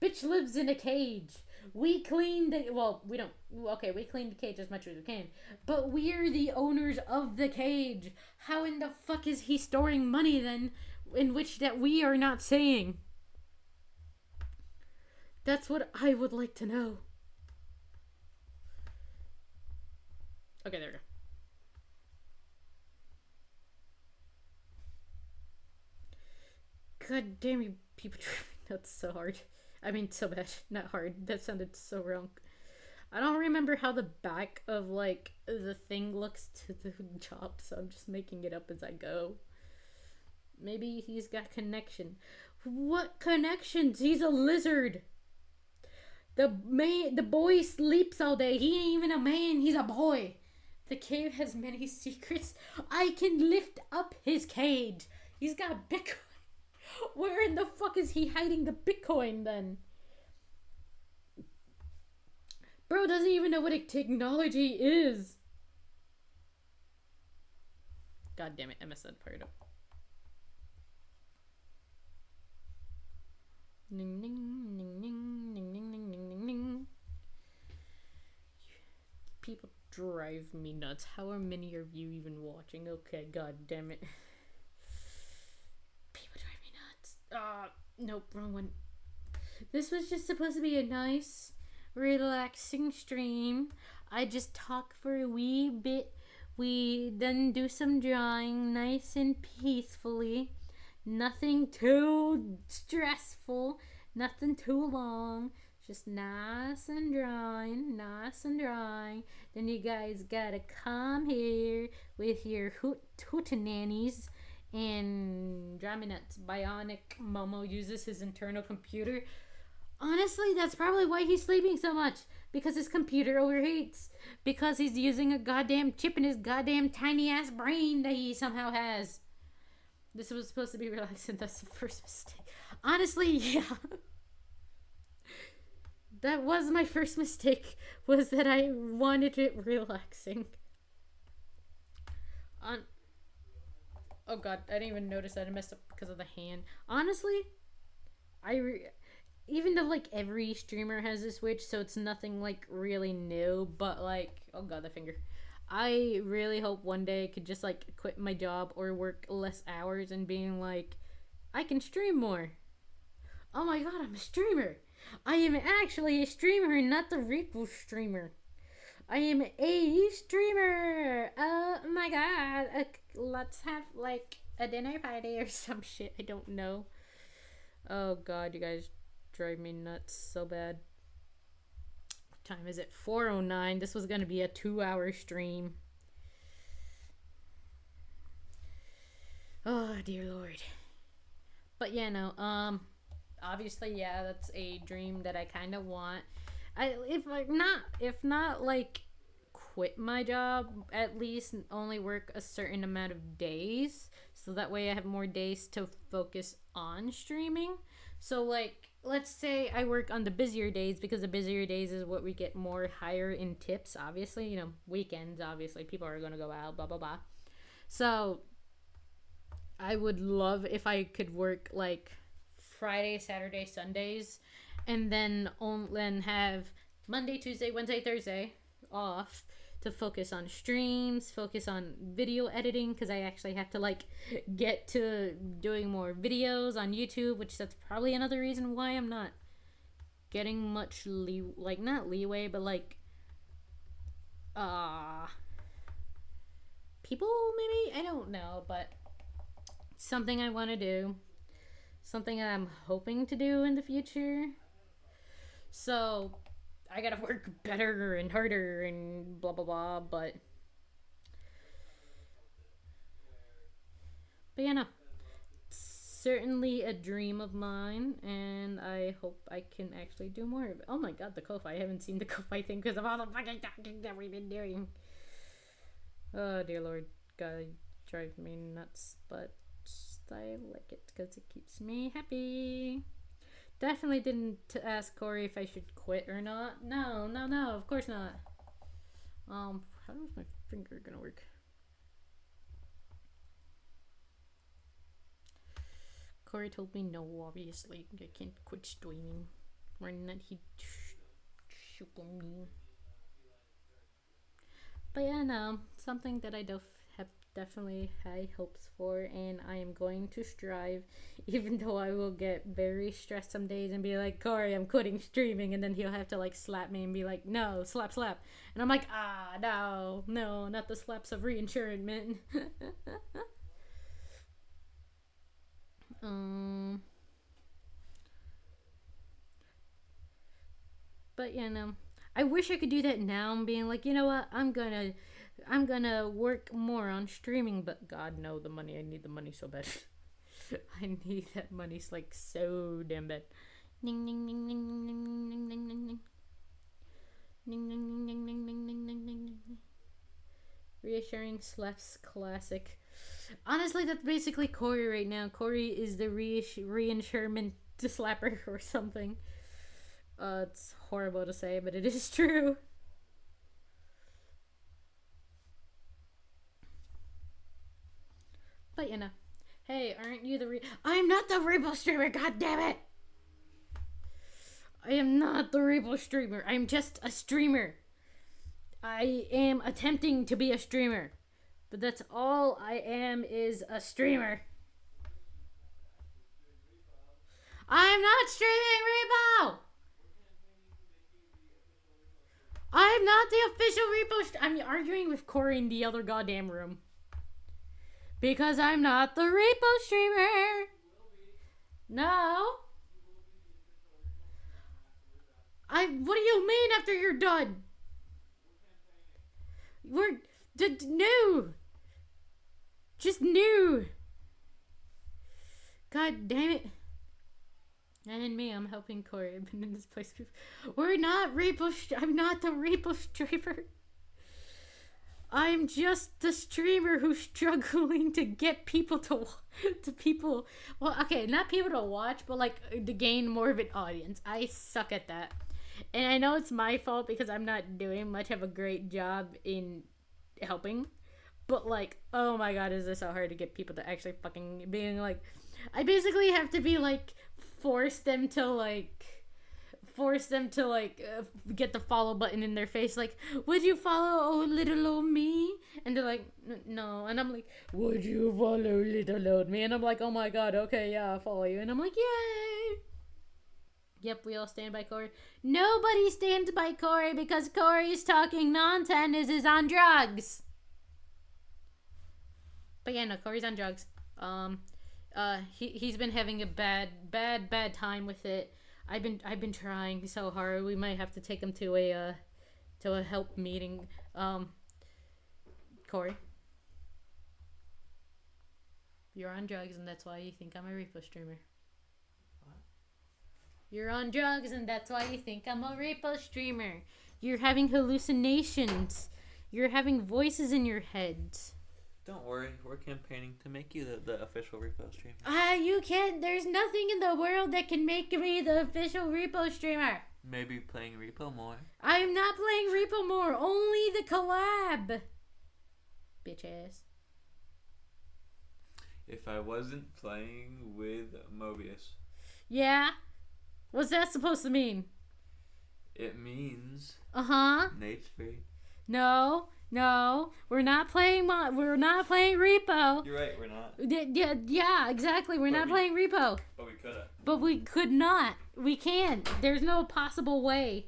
Bitch lives in a cage. We clean the... Well, we don't... Okay, we clean the cage as much as we can. But we're the owners of the cage. How in the fuck is he storing money then, in which that we are not saying? That's what I would like to know. Okay, there we go. God damn you, people driving nuts so hard. I mean, so bad. Not hard. That sounded so wrong. I don't remember how the back of, like, the thing looks to the job, so I'm just making it up as I go. Maybe he's got connection. What connections? He's a lizard. The boy sleeps all day. He ain't even a man. He's a boy. The cave has many secrets. I can lift up his cage. He's got Bitcoin. Where in the fuck is he hiding the Bitcoin then? Bro doesn't even know what a technology is. God damn it, I messed that part up. Ning, ning, ning, ning, ning, ning, ning, ning, ning. People drive me nuts. How are many of you even watching? Okay, god damn it. People drive me nuts. Nope, wrong one. This was just supposed to be a nice, relaxing stream. I just talk for a wee bit. We then do some drawing, nice and peacefully. Nothing too stressful, nothing too long. Just nice and drawing, nice and drawing. Then you guys gotta come here with your hootenannies and draw me nuts. Bionic Momo uses his internal computer. Honestly, that's probably why he's sleeping so much. Because his computer overheats. Because he's using a goddamn chip in his goddamn tiny ass brain that he somehow has. This was supposed to be relaxing. That's the first mistake. Honestly, yeah. That was my first mistake. Was that I wanted it relaxing. Oh god, I didn't even notice that I messed up because of the hand. Honestly, even though like every streamer has a Switch, so it's nothing like really new, but like, oh god, the finger. I really hope one day I could just like quit my job or work less hours and being like, I can stream more. Oh my god, I'm a streamer. I am actually a streamer, not the Rico streamer. I am a streamer. Oh my god. Let's have like a dinner party or some shit. I don't know. Oh god, you guys drive me nuts so bad. What time is it? 4:09. This was gonna be a 2-hour stream. Oh dear lord. But yeah, no, obviously, yeah, that's a dream that I kind of want. If not like quit my job, at least only work a certain amount of days, so that way I have more days to focus on streaming. So like, let's say I work on the busier days, because the busier days is what we get more higher in tips, obviously, you know, weekends, obviously people are gonna go out, blah blah blah. So I would love if I could work like Friday, Saturday, Sundays, and then have Monday, Tuesday, Wednesday, Thursday off to focus on streams, focus on video editing, because I actually have to like get to doing more videos on YouTube, which that's probably another reason why I'm not getting much not leeway, but like people maybe, I don't know, but something I want to do. Something I'm hoping to do in the future. So, I gotta work better and harder and blah blah blah, but yeah, no. Certainly a dream of mine, and I hope I can actually do more of it. Oh my god, the Ko-Fi. I haven't seen the Ko-Fi thing because of all the fucking talking that we've been doing. Oh dear lord. God, drive me nuts, but I like it because it keeps me happy. Definitely didn't ask Corey if I should quit or not. No, of course not. How is my finger gonna work? Corey told me no, obviously. I can't quit streaming. Or not he shoot me. But yeah, no. Something that I have definitely high hopes for, and I am going to strive, even though I will get very stressed some days and be like, Corey, I'm quitting streaming, and then he'll have to like slap me and be like, no, slap. And I'm like, no, not the slaps of reinsurance. But yeah, no. I wish I could do that now. I'm being like, you know what? I'm gonna work more on streaming. But God, no, the money. I need the money so bad. I need that money like so damn bad. Ning ning ning ning ning ning ning ning ning ning. Ning ning ning ning ning ning ning ning ning ning. Reassuring slaps classic. Honestly, that's basically Corey right now. Corey is the reinsurement slapper or something. It's horrible to say, but it is true. But you know, hey, aren't you the I'm not the repo streamer, god damn it! I am not the repo streamer. I'm just a streamer. I am attempting to be a streamer. But that's all I am, is a streamer. I'm not streaming repo! I'm not the official repo I'm arguing with Corey in the other goddamn room. Because I'm not the repo streamer. No. What do you mean after you're done? We're new. Just new. God damn it. And me, I'm helping Corey. I've been in this place before. We're not I'm not the repo streamer. I'm just the streamer who's struggling to get people well, okay, not people to watch, but like to gain more of an audience. I suck at that. And I know it's my fault because I'm not doing much of a great job in helping. But like, oh my god, is this so hard to get people to actually fucking being like, I basically have to be like, force them to get the follow button in their face, like, would you follow old little old me? And they're like, no. And I'm like, would you follow little old me? And I'm like, oh my god, okay, yeah, I'll follow you. And I'm like, yay. Yep, we all stand by Corey. Nobody stands by Corey because Corey's talking nonsense, is on drugs. But yeah, no, Corey's on drugs. He's been having a bad time with it. I've been trying so hard. We might have to take him to a help meeting. Corey, you're on drugs, and that's why you think I'm a repo streamer. What? You're on drugs, and that's why you think I'm a repo streamer. You're having hallucinations. You're having voices in your head. Don't worry, we're campaigning to make you the official repo streamer. You can't. There's nothing in the world that can make me the official repo streamer. Maybe playing repo more. I'm not playing repo more. Only the collab. Bitch ass. If I wasn't playing with Mobius. Yeah? What's that supposed to mean? It means... Nate's free. No, we're not playing repo. You're right, we're not. Yeah, exactly. We're not playing repo. But we could have. But we could not. We can't. There's no possible way.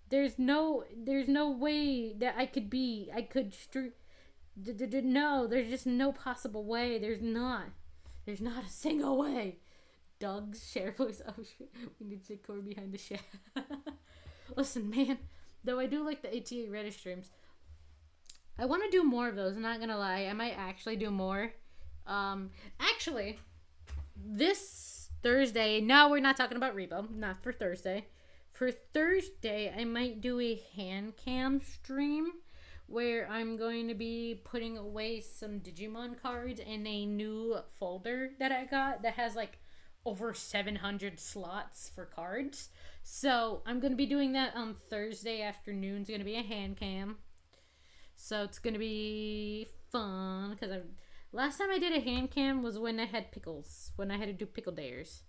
There's no way that I could no, there's just no possible way. There's not a single way. Doug's share voice. Oh shit. We need to Corey behind the share. Listen, man. Though I do like the ATA Reddit streams. I want to do more of those, I'm not gonna lie. I might actually do more. Actually, this Thursday, no, we're not talking about Repo. Not for Thursday. For Thursday, I might do a hand cam stream where I'm going to be putting away some Digimon cards in a new folder that I got that has like over 700 slots for cards. So I'm going to be doing that on Thursday afternoon. It's going to be a hand cam. So it's going to be fun because Last time I did a hand cam was when I had pickles. When I had to do pickle dares.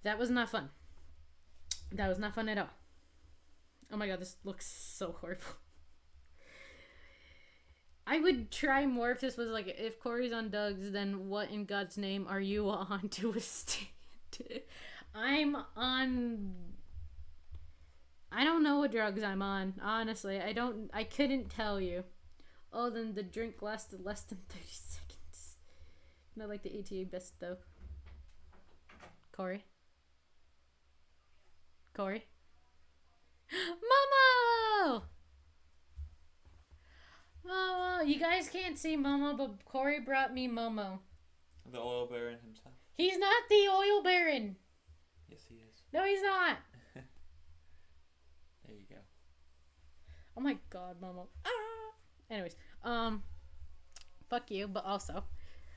That was not fun. That was not fun at all. Oh my god, this looks so horrible. I would try more if this was like, if Corey's on Doug's, then what in God's name are you on to withstand? I'm on... I don't know what drugs I'm on, honestly. I couldn't tell you. Oh, then the drink lasted less than 30 seconds. Not like the ATA best, though. Corey? Momo! Momo! You guys can't see Momo, but Corey brought me Momo. The oil baron himself. He's not the oil baron! Yes, he is. No, he's not! There you go. Oh my god, Momo. Ah! Anyways, fuck you, but also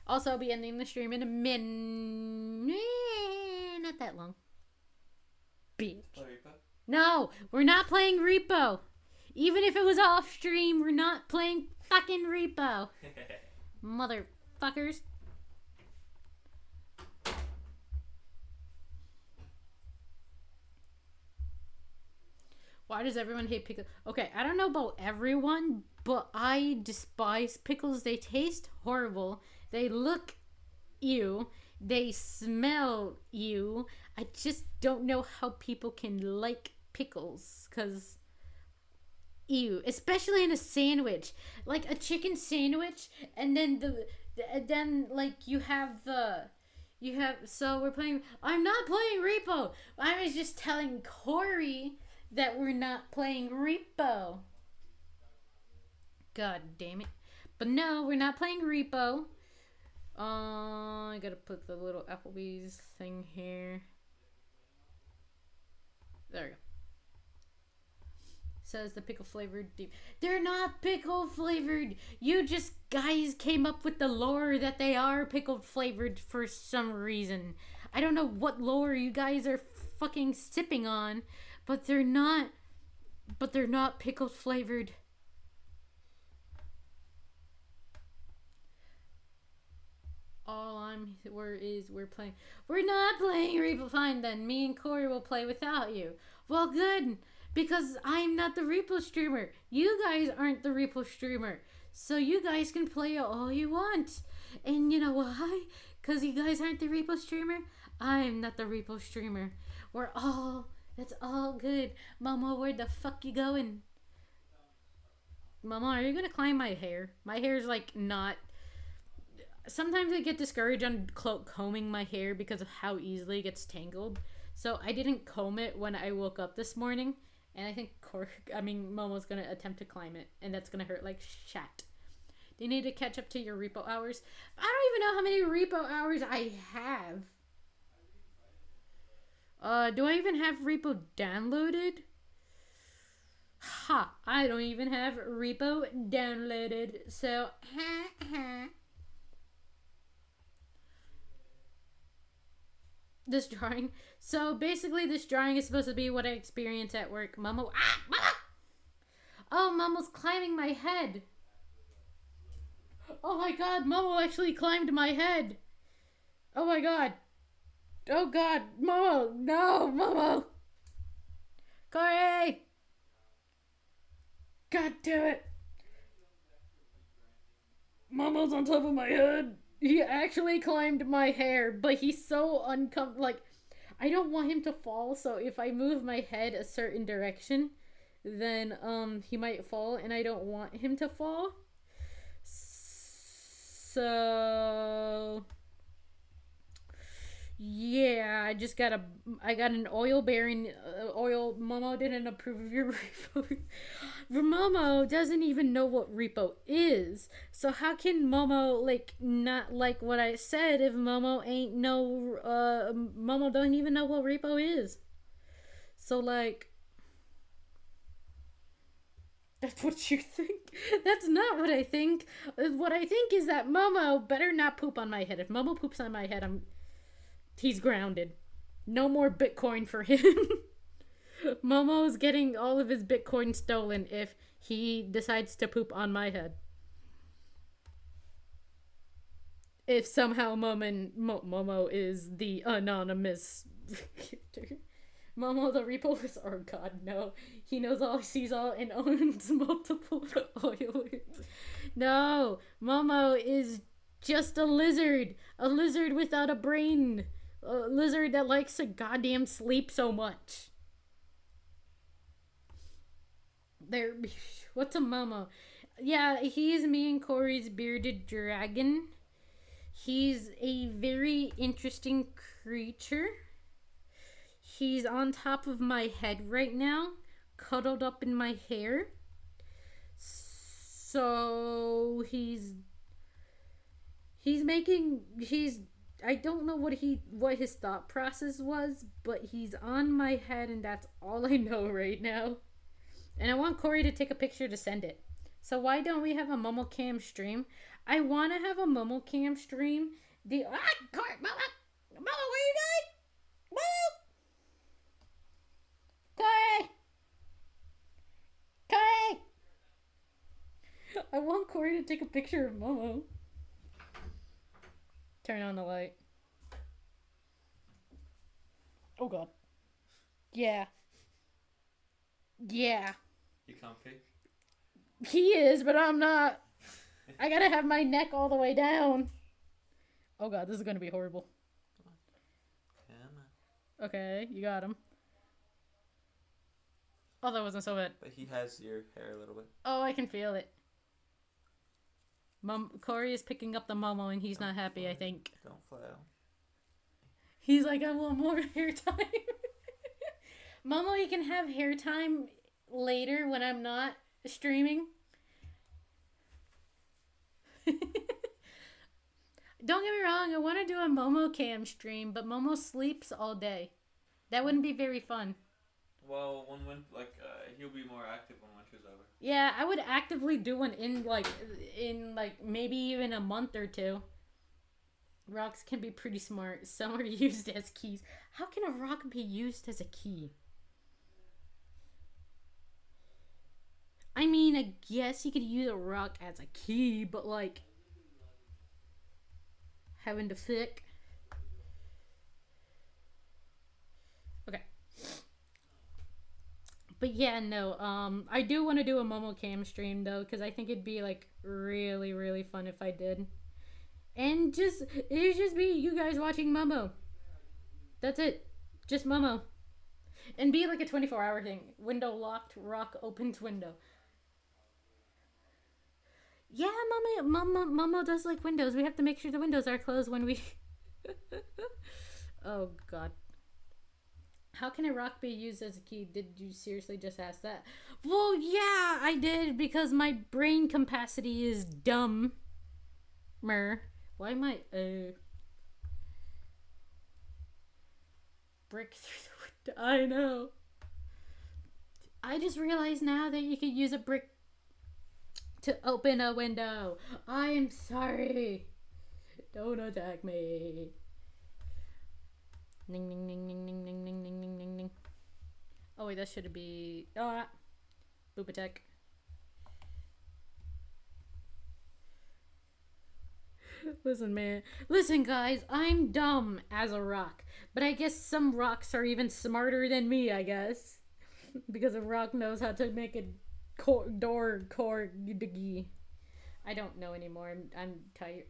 I'll be ending the stream in a minute. Not that long. Bitch. No, we're not playing Repo. Even if it was off stream, we're not playing fucking Repo. Motherfuckers. Why does everyone hate pickles? Okay, I don't know about everyone, but I despise pickles. They taste horrible. They look ew. They smell ew. I just don't know how people can like pickles, because ew. Especially in a sandwich. Like a chicken sandwich, and then like you have, so we're playing, I'm not playing Repo. I was just telling Corey that we're not playing Repo. God damn it. But no, we're not playing Repo. I gotta put the little Applebee's thing here. There we go. Says the pickle flavored deep. They're not pickle flavored. You just guys came up with the lore that they are pickle flavored for some reason. I don't know what lore you guys are fucking sipping on. But they're not pickle flavored. We're playing. We're not playing Repo. Fine then. Me and Corey will play without you. Well, good. Because I'm not the Repo streamer. You guys aren't the Repo streamer. So you guys can play all you want. And you know why? Because you guys aren't the Repo streamer. I'm not the Repo streamer. That's all good. Mama, where the fuck you going? Mama, are you gonna climb my hair? My hair's like not... Sometimes I get discouraged on combing my hair because of how easily it gets tangled. So I didn't comb it when I woke up this morning. And I think Momo's gonna attempt to climb it. And that's gonna hurt like shat. Do you need to catch up to your Repo hours? I don't even know how many Repo hours I have. Do I even have Repo downloaded? Ha! I don't even have Repo downloaded. So, this drawing. So, basically, this drawing is supposed to be what I experience at work. Momo. Ah! Mama! Oh, Momo's climbing my head. Oh my god, Momo actually climbed my head. Oh my god. Oh god, Momo! No, Momo! Corey! God damn it! Momo's on top of my head! He actually climbed my hair, but he's so uncomfortable. Like, I don't want him to fall, so if I move my head a certain direction, then, he might fall, and I don't want him to fall. So... yeah, I got an oil baron, Momo didn't approve of your Repo. Momo doesn't even know what Repo is. So how can Momo, like, not like what I said if Momo Momo don't even know what Repo is. So, like, that's what you think? That's not what I think. What I think is that Momo better not poop on my head. If Momo poops on my head, he's grounded. No more Bitcoin for him. Momo's getting all of his Bitcoin stolen if he decides to poop on my head. if somehow Momo is the anonymous character. Momo the Reaper oh god, no. He knows all, sees all, and owns multiple oilers. No, Momo is just a lizard. A lizard without a brain. A lizard that likes to goddamn sleep so much. There, what's a Momo? Yeah, he's me and Corey's bearded dragon. He's a very interesting creature. He's on top of my head right now, cuddled up in my hair. So he's I don't know what his thought process was, but he's on my head and that's all I know right now. And I want Corey to take a picture to send it. So why don't we have a MomoCam stream? I want to have a MomoCam stream. Corey, Momo, what are you doing? Momo! Corey! I want Corey to take a picture of Momo. Turn on the light. Oh god. Yeah. Yeah. You comfy? He is, but I'm not. I gotta have my neck all the way down. Oh god, this is gonna be horrible. Come on. Okay, you got him. Oh, that wasn't so bad. But he has your hair a little bit. Oh, I can feel it. Corey is picking up the Momo and he's not happy, I think. Don't flail. He's like, I want more hair time. Momo, you can have hair time later when I'm not streaming. Don't get me wrong, I want to do a Momo cam stream, but Momo sleeps all day. That wouldn't be very fun. Well, he'll be more active when winter's over. Yeah, I would actively do one in maybe even a month or two. Rocks can be pretty smart. Some are used as keys. How can a rock be used as a key? I mean, I guess you could use a rock as a key, but like having to thick. Okay. But yeah, no. I do want to do a Momo Cam stream though, because I think it'd be like really, really fun if I did. And it'd just be you guys watching Momo. That's it. Just Momo. And be like a 24-hour thing. Window locked, rock opens window. Yeah, Momo does like windows. We have to make sure the windows are closed when we... Oh, God. How can a rock be used as a key? Did you seriously just ask that? Well, yeah, I did, because my brain capacity is dumb. Why am I... Brick through the window. I know. I just realized now that you could use a brick to open a window. I am sorry. Don't attack me. Ning ning ning ning ning ning ning ning ning ning ning. Oh wait, that should be boop attack. Listen, man. Listen, guys. I'm dumb as a rock, but I guess some rocks are even smarter than me. I guess because a rock knows how to make a door diggy. I don't know anymore. I'm tired.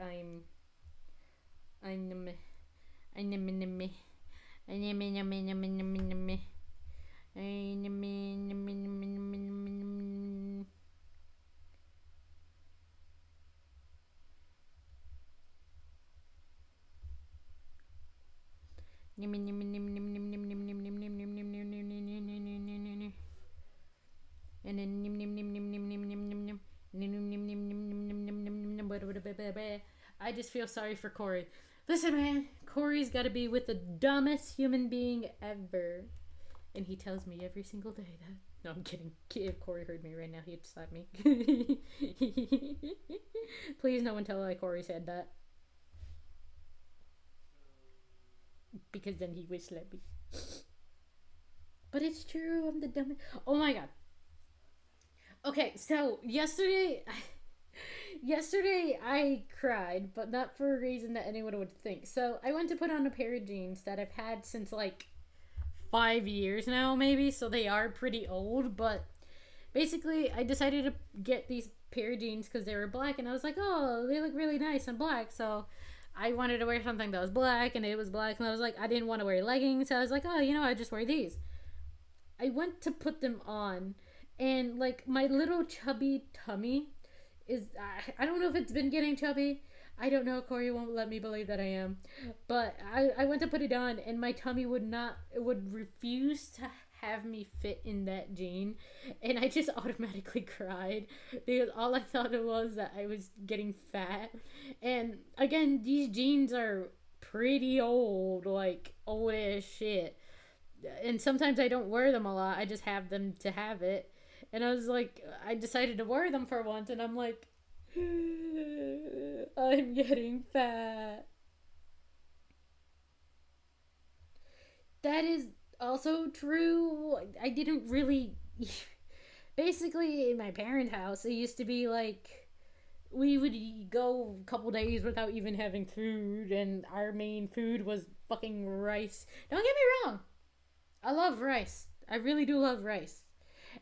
I just feel sorry for Corey. Listen, man, Corey's got to be with the dumbest human being ever, and he tells me every single day that. No, I'm kidding. If Corey heard me right now, he'd slap me. Please, no one tell Corey said that, because then he would slap me. But it's true. I'm the dumbest. Oh my god. Okay, so yesterday Yesterday I cried, but not for a reason that anyone would think. So I went to put on a pair of jeans that I've had since like 5 years now, maybe. So they are pretty old, but basically I decided to get these pair of jeans because they were black, and I was like, oh, they look really nice in black. So I wanted to wear something that was black, and it was black, and I was like, I didn't want to wear leggings, so I was like, oh, I just wear these. I went to put them on, and like my little chubby tummy is, I don't know if it's been getting chubby. I don't know. Corey won't let me believe that I am. But I went to put it on, and my tummy would refuse to have me fit in that jean. And I just automatically cried because all I thought it was that I was getting fat. And again, these jeans are pretty old, like old as shit. And sometimes I don't wear them a lot. I just have them to have it. And I was like, I decided to wear them for once, and I'm like, I'm getting fat. That is also true. I didn't really. Basically, in my parents' house, it used to be like we would go a couple days without even having food, and our main food was fucking rice. Don't get me wrong. I love rice. I really do love rice.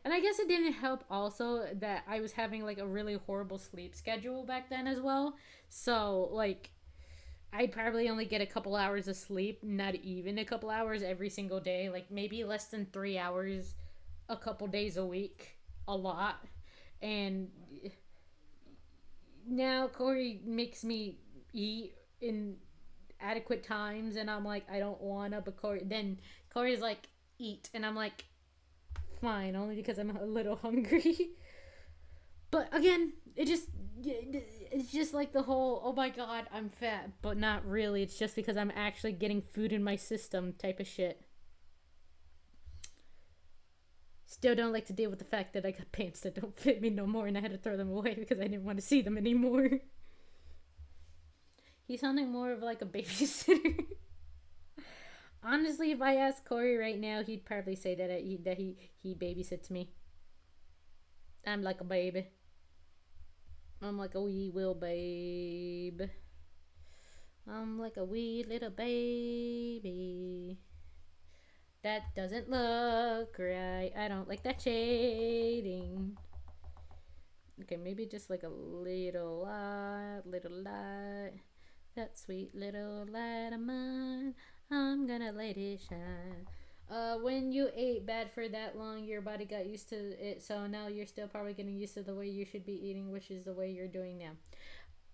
And I guess it didn't help also that I was having like a really horrible sleep schedule back then as well. So like I'd probably only get a couple hours of sleep, not even a couple hours every single day, like maybe less than 3 hours a couple days a week, a lot. And now Corey makes me eat in adequate times, and I'm like, I don't wanna, but Corey's like, eat, and I'm like, fine, only because I'm a little hungry. But again, it's just like the whole, oh my god, I'm fat, but not really. It's just because I'm actually getting food in my system type of shit. Still don't like to deal with the fact that I got pants that don't fit me no more, and I had to throw them away because I didn't want to see them anymore. He's sounding more of like a babysitter. Honestly, if I asked Corey right now, he'd probably say that he babysits me. I'm like a baby. I'm like a wee little babe. I'm like a wee little baby. That doesn't look right. I don't like that shading. Okay, maybe just like a little light. That sweet little light of mine, I'm gonna let it shine. When you ate bad for that long, your body got used to it, so now you're still probably getting used to the way you should be eating, which is the way you're doing now.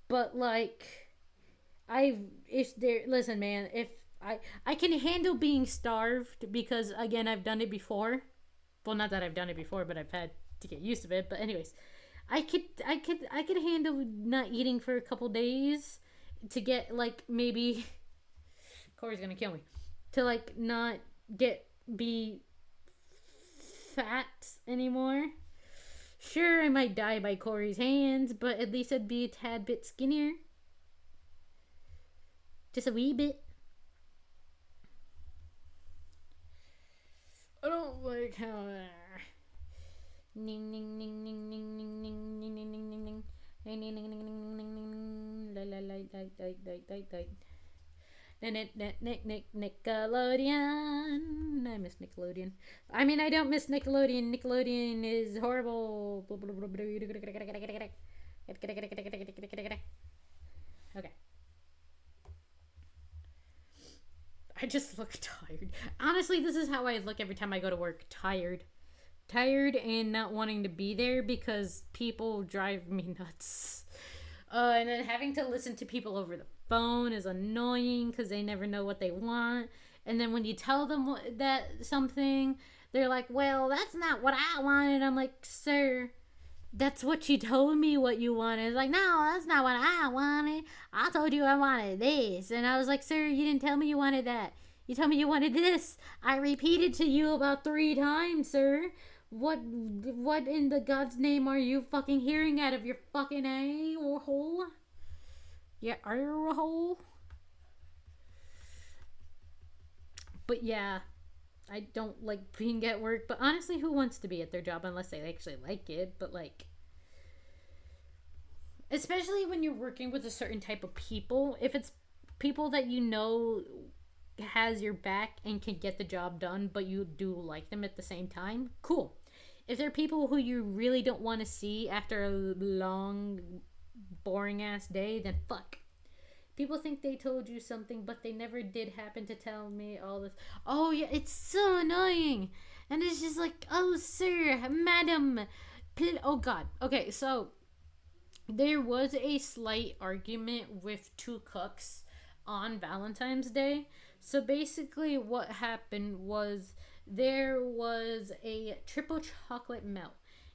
But like, listen, man, if I can handle being starved because again, I've done it before. Well, not that I've done it before, but I've had to get used to it. But anyways, I could handle not eating for a couple days to get like maybe Corey's gonna kill me to like not be fat anymore. Sure, I might die by Corey's hands, but at least I'd be a tad bit skinnier, just a wee bit. I don't like how ning ning ning ning ning ning ning ning ning ning ning ning ning ning ning ning ning ning Nickelodeon. I miss Nickelodeon. I mean, I don't miss Nickelodeon. Nickelodeon is horrible. Okay. I just look tired. Honestly, this is how I look every time I go to work. Tired and not wanting to be there because people drive me nuts. And then having to listen to people over the phone is annoying because they never know what they want. And then when you tell them that something, they're like, well, that's not what I wanted. I'm like, sir, that's what you told me what you wanted. It's like, no, that's not what I wanted. I told you I wanted this. And I was like, sir, you didn't tell me you wanted that. You told me you wanted this. I repeated to you about 3 times, sir. What in the God's name are you fucking hearing out of your fucking a-hole? Yeah, a-hole? But yeah, I don't like being at work. But honestly, who wants to be at their job unless they actually like it? But like, Especially when you're working with a certain type of people. If it's people that you know has your back and can get the job done, but you do like them at the same time, cool. If they're people who you really don't want to see after a long, boring ass day, then fuck. People think they told you something, but they never did happen to tell me all this. Oh, yeah, it's so annoying. And it's just like, oh, sir, madam. Oh, God. Okay, so there was a slight argument with two cooks on Valentine's Day. So basically, what happened was there was a triple chocolate melt.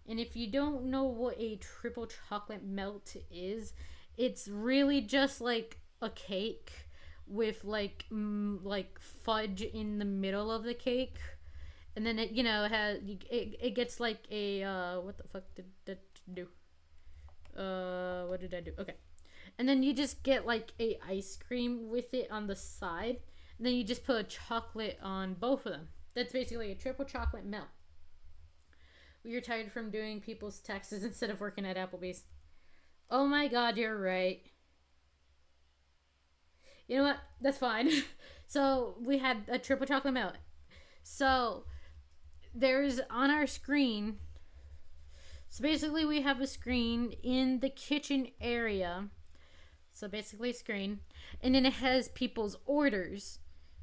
And if you don't know what a triple chocolate melt is, it's really just like a cake with like fudge in the middle of the cake, and then it it gets like a what the fuck did that do? What did I do? Okay, and then you just get like a ice cream with it on the side, and then you just put a chocolate on both of them. That's basically a triple chocolate melt. You're tired from doing people's taxes instead of working at Applebee's. Oh my god, you're right. You know what? That's fine. So we had a triple chocolate melt. So there's on our screen. So basically we have a screen in the kitchen area. So basically a screen. And then it has people's orders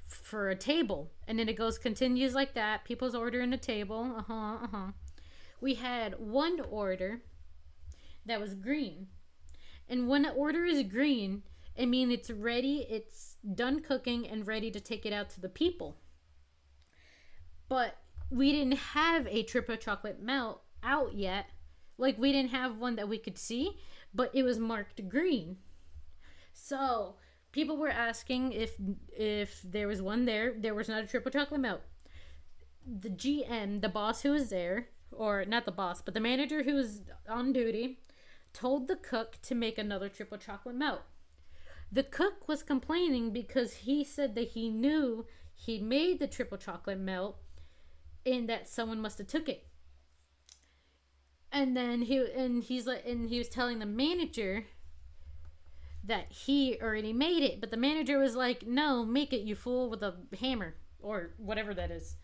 for a table. And then it continues like that. People's order in the table. We had one order that was green. And when an order is green, it means it's ready, it's done cooking and ready to take it out to the people. But we didn't have a triple chocolate melt out yet. Like, we didn't have one that we could see, but it was marked green. So people were asking if there was one there. There was not a triple chocolate melt. The GM, the boss who was there, or not the boss, but the manager who was on duty, told the cook to make another triple chocolate melt. The cook was complaining because he said that he knew he made the triple chocolate melt and that someone must have took it. And then he was telling the manager that he already made it, but the manager was like, "No, make it, you fool," with a hammer or whatever that is.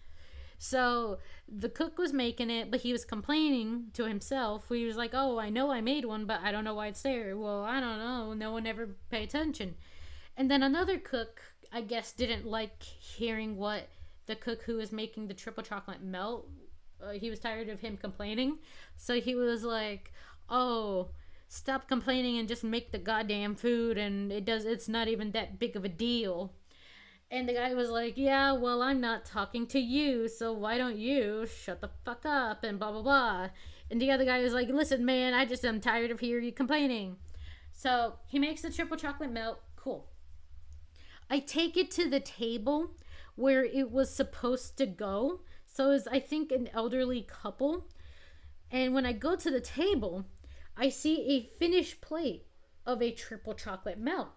So the cook was making it, but he was complaining to himself. He was like, "Oh, I know I made one, but I don't know why it's there." Well, I don't know. No one ever paid attention. And then another cook, I guess, didn't like hearing what the cook who was making the triple chocolate melt. He was tired of him complaining. So he was like, "Oh, stop complaining and just make the goddamn food. And it's not even that big of a deal." And the guy was like, "Yeah, well, I'm not talking to you, so why don't you shut the fuck up," and blah, blah, blah. And the other guy was like, "Listen, man, I just am tired of hearing you complaining." So he makes the triple chocolate melt. Cool. I take it to the table where it was supposed to go. So it was, I think, an elderly couple. And when I go to the table, I see a finished plate of a triple chocolate melt.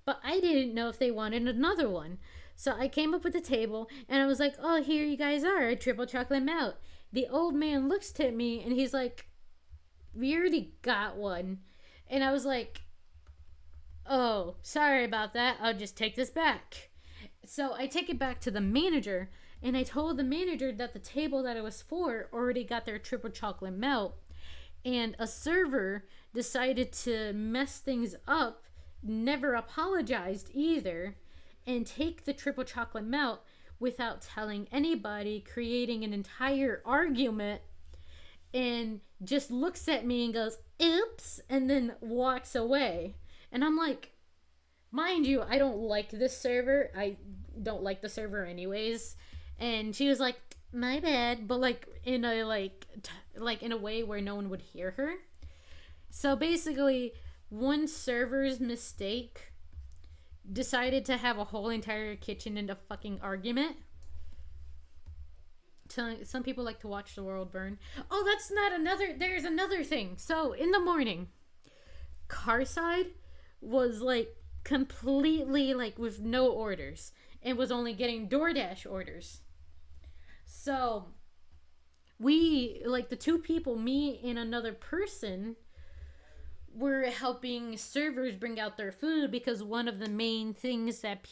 But I didn't know if they wanted another one. So I came up with the table and I was like, "Oh, here you guys are, a triple chocolate melt." The old man looks at me and he's like, "We already got one." And I was like, "Oh, sorry about that. I'll just take this back." So I take it back to the manager and I told the manager that the table that it was for already got their triple chocolate melt. And a server decided to mess things up, never apologized either, and take the triple chocolate melt without telling anybody, creating an entire argument, and just looks at me and goes, "Oops," and then walks away. And I'm like, mind you, I don't like this server. I don't like the server anyways. And she was like, "My bad," but like in a in a way where no one would hear her. So basically, one server's mistake decided to have a whole entire kitchen into fucking argument. Some people like to watch the world burn. Oh, that's not another. There's another thing. So in the morning, Carside was like completely like with no orders and was only getting DoorDash orders. So we, like the two people, me and another person, we're helping servers bring out their food because one of the main things that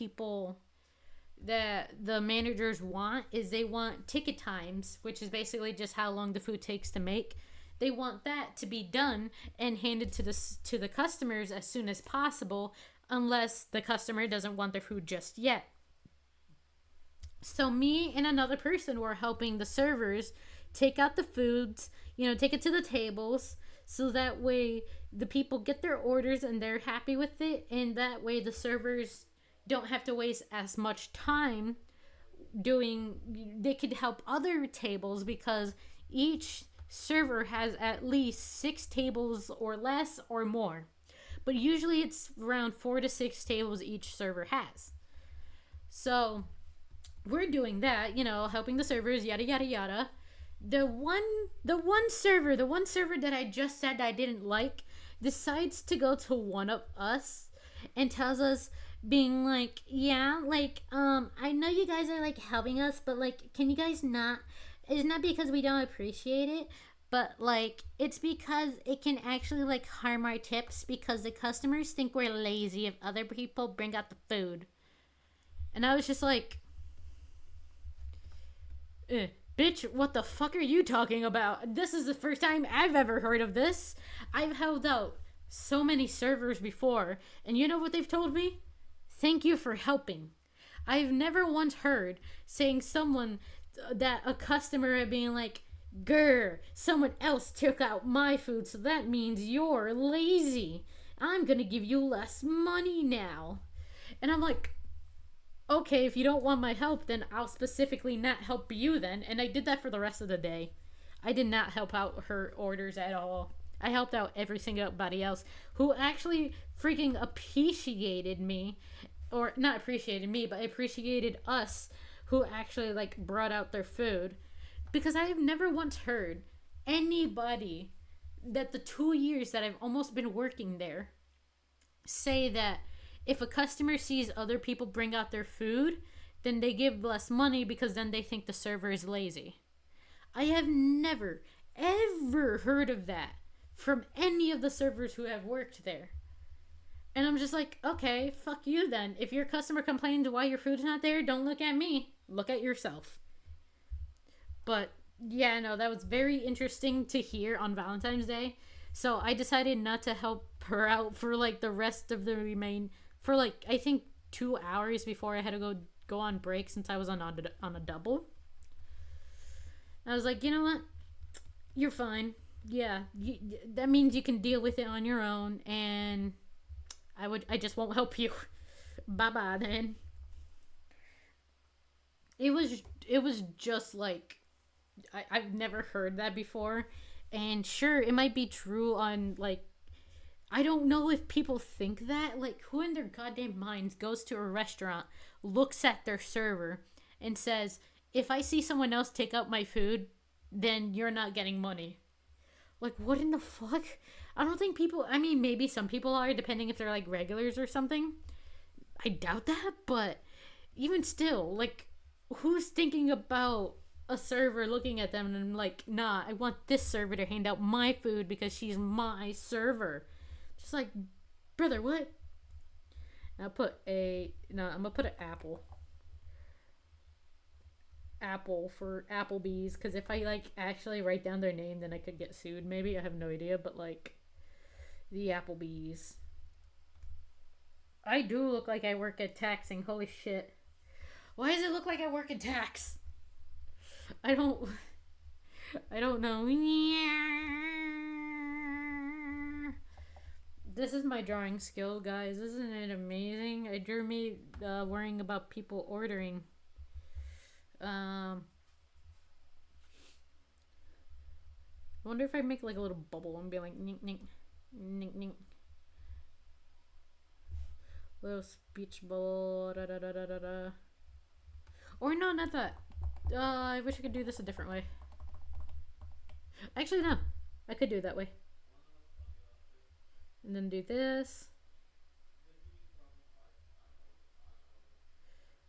the managers want is they want ticket times, which is basically just how long the food takes to make. They want that to be done and handed to the customers as soon as possible, unless the customer doesn't want their food just yet. So me and another person were helping the servers take out the foods, take it to the tables, so that way the people get their orders and they're happy with it, and that way the servers don't have to waste as much time they could help other tables, because each server has at least 6 tables or less or more. But usually it's around 4 to 6 tables each server has. So we're doing that, helping the servers, yada yada yada. The one server that I just said I didn't like decides to go to one of us and tells us, being like, yeah, like, I know you guys are like helping us, but like, can you guys not? It's not because we don't appreciate it, but like, it's because it can actually like harm our tips, because the customers think we're lazy if other people bring out the food. And I was just like, bitch, what the fuck are you talking about? This is the first time I've ever heard of this. I've held out so many servers before, and you know what they've told me? Thank you for helping. I've never once heard saying that a customer being like, grr, someone else took out my food, so that means you're lazy. I'm gonna give you less money now. And I'm like, okay, if you don't want my help, then I'll specifically not help you then. And I did that for the rest of the day. I did not help out her orders at all. I helped out every single body else who actually freaking appreciated me. Or not appreciated me, but appreciated us, who actually like brought out their food. Because I have never once heard anybody that the 2 years that I've almost been working there say that if a customer sees other people bring out their food, then they give less money because then they think the server is lazy. I have never, ever heard of that from any of the servers who have worked there. And I'm just like, okay, fuck you then. If your customer complains why your food's not there, don't look at me. Look at yourself. But yeah, no, that was very interesting to hear on Valentine's Day. So I decided not to help her out for like the rest of the for like, I think 2 hours before I had to go on break, since I was on a double. I was like, you know what? You're fine. Yeah, that means you can deal with it on your own, and I just won't help you. Bye-bye then. It was just like, I've never heard that before. And sure, it might be true on like, I don't know if people think that. Like, who in their goddamn minds goes to a restaurant, looks at their server, and says, if I see someone else take out my food, then you're not getting money. Like, what in the fuck? I don't think people, I mean, maybe some people are, depending if they're like regulars or something. I doubt that, but even still, like, who's thinking about a server looking at them and like, nah, I want this server to hand out my food because she's my server. Just like, brother, what? I'm gonna put an apple. Apple for Applebee's, because if I like actually write down their name, then I could get sued. Maybe, I have no idea, but like, the Applebee's. I do look like I work at taxing. Holy shit! Why does it look like I work at tax? I don't know. This is my drawing skill, guys. Isn't it amazing? I drew me worrying about people ordering. I wonder if I make like a little bubble and be like nink nink nink nink. Little speech bubble. Da, da, da, da, da, da. Or no, not that. I wish I could do this a different way. Actually, no. I could do it that way. And then do this.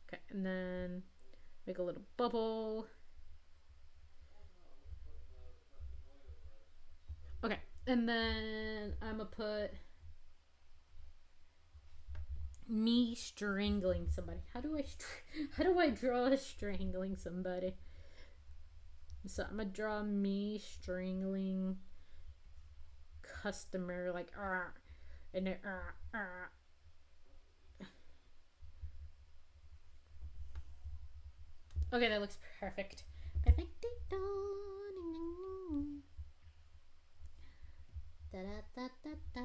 Okay, and then make a little bubble. Okay, And then I'm gonna put me strangling somebody. How do I draw strangling somebody? So I'm gonna draw me strangling customer like and then Okay, that looks perfect. Perfect. Da da da da da.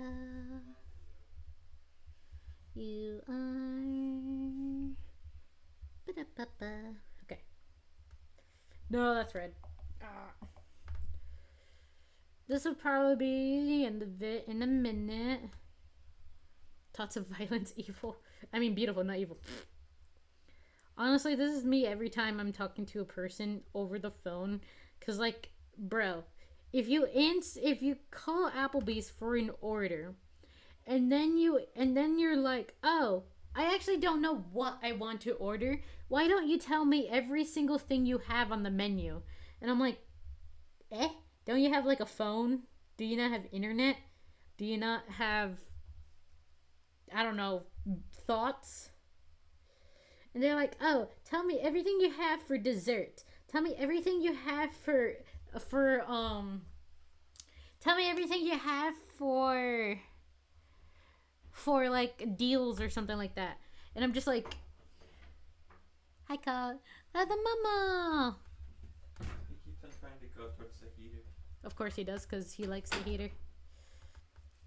You are. Ba-da-ba-ba. Okay. No, that's red. This will probably be in in a minute. Thoughts of violence, evil. I mean, beautiful, not evil. Honestly, this is me every time I'm talking to a person over the phone. Cause like, bro, if you call Applebee's for an order, and then you're like, oh, I actually don't know what I want to order. Why don't you tell me every single thing you have on the menu? And I'm like, don't you have like a phone? Do you not have internet? Do you not have, I don't know, thoughts? And they're like, oh, tell me everything you have for dessert. Tell me everything you have tell me everything you have for like deals or something like that. And I'm just like, hi, Cog. The mama. He keeps on trying to go towards the heater. Of course he does, because he likes the heater.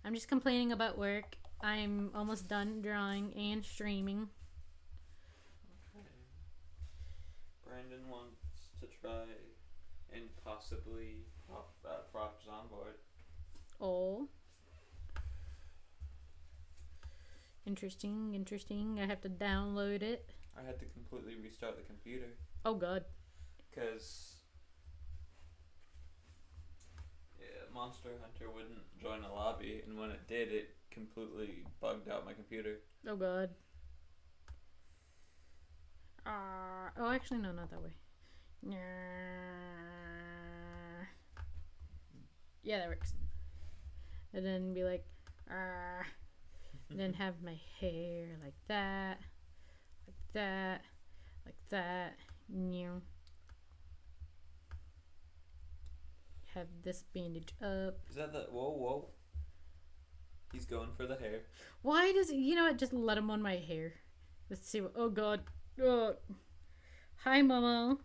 I'm just complaining about work. I'm almost done drawing and streaming. Okay. Brandon wants to try and possibly props on board. Oh. Interesting. I have to download it. I had to completely restart the computer. Oh, God. Because Monster Hunter wouldn't join a lobby, and when it did, it completely bugged out my computer. Oh, God. Oh, actually, no, not that way. Yeah, that works. And then be like, and then have my hair like that, like that, like that. Have this bandage up. Is that the whoa? He's going for the hair. Why does you know what? Just let him on my hair. Let's see what. Oh, God. Oh. Hi, Mama.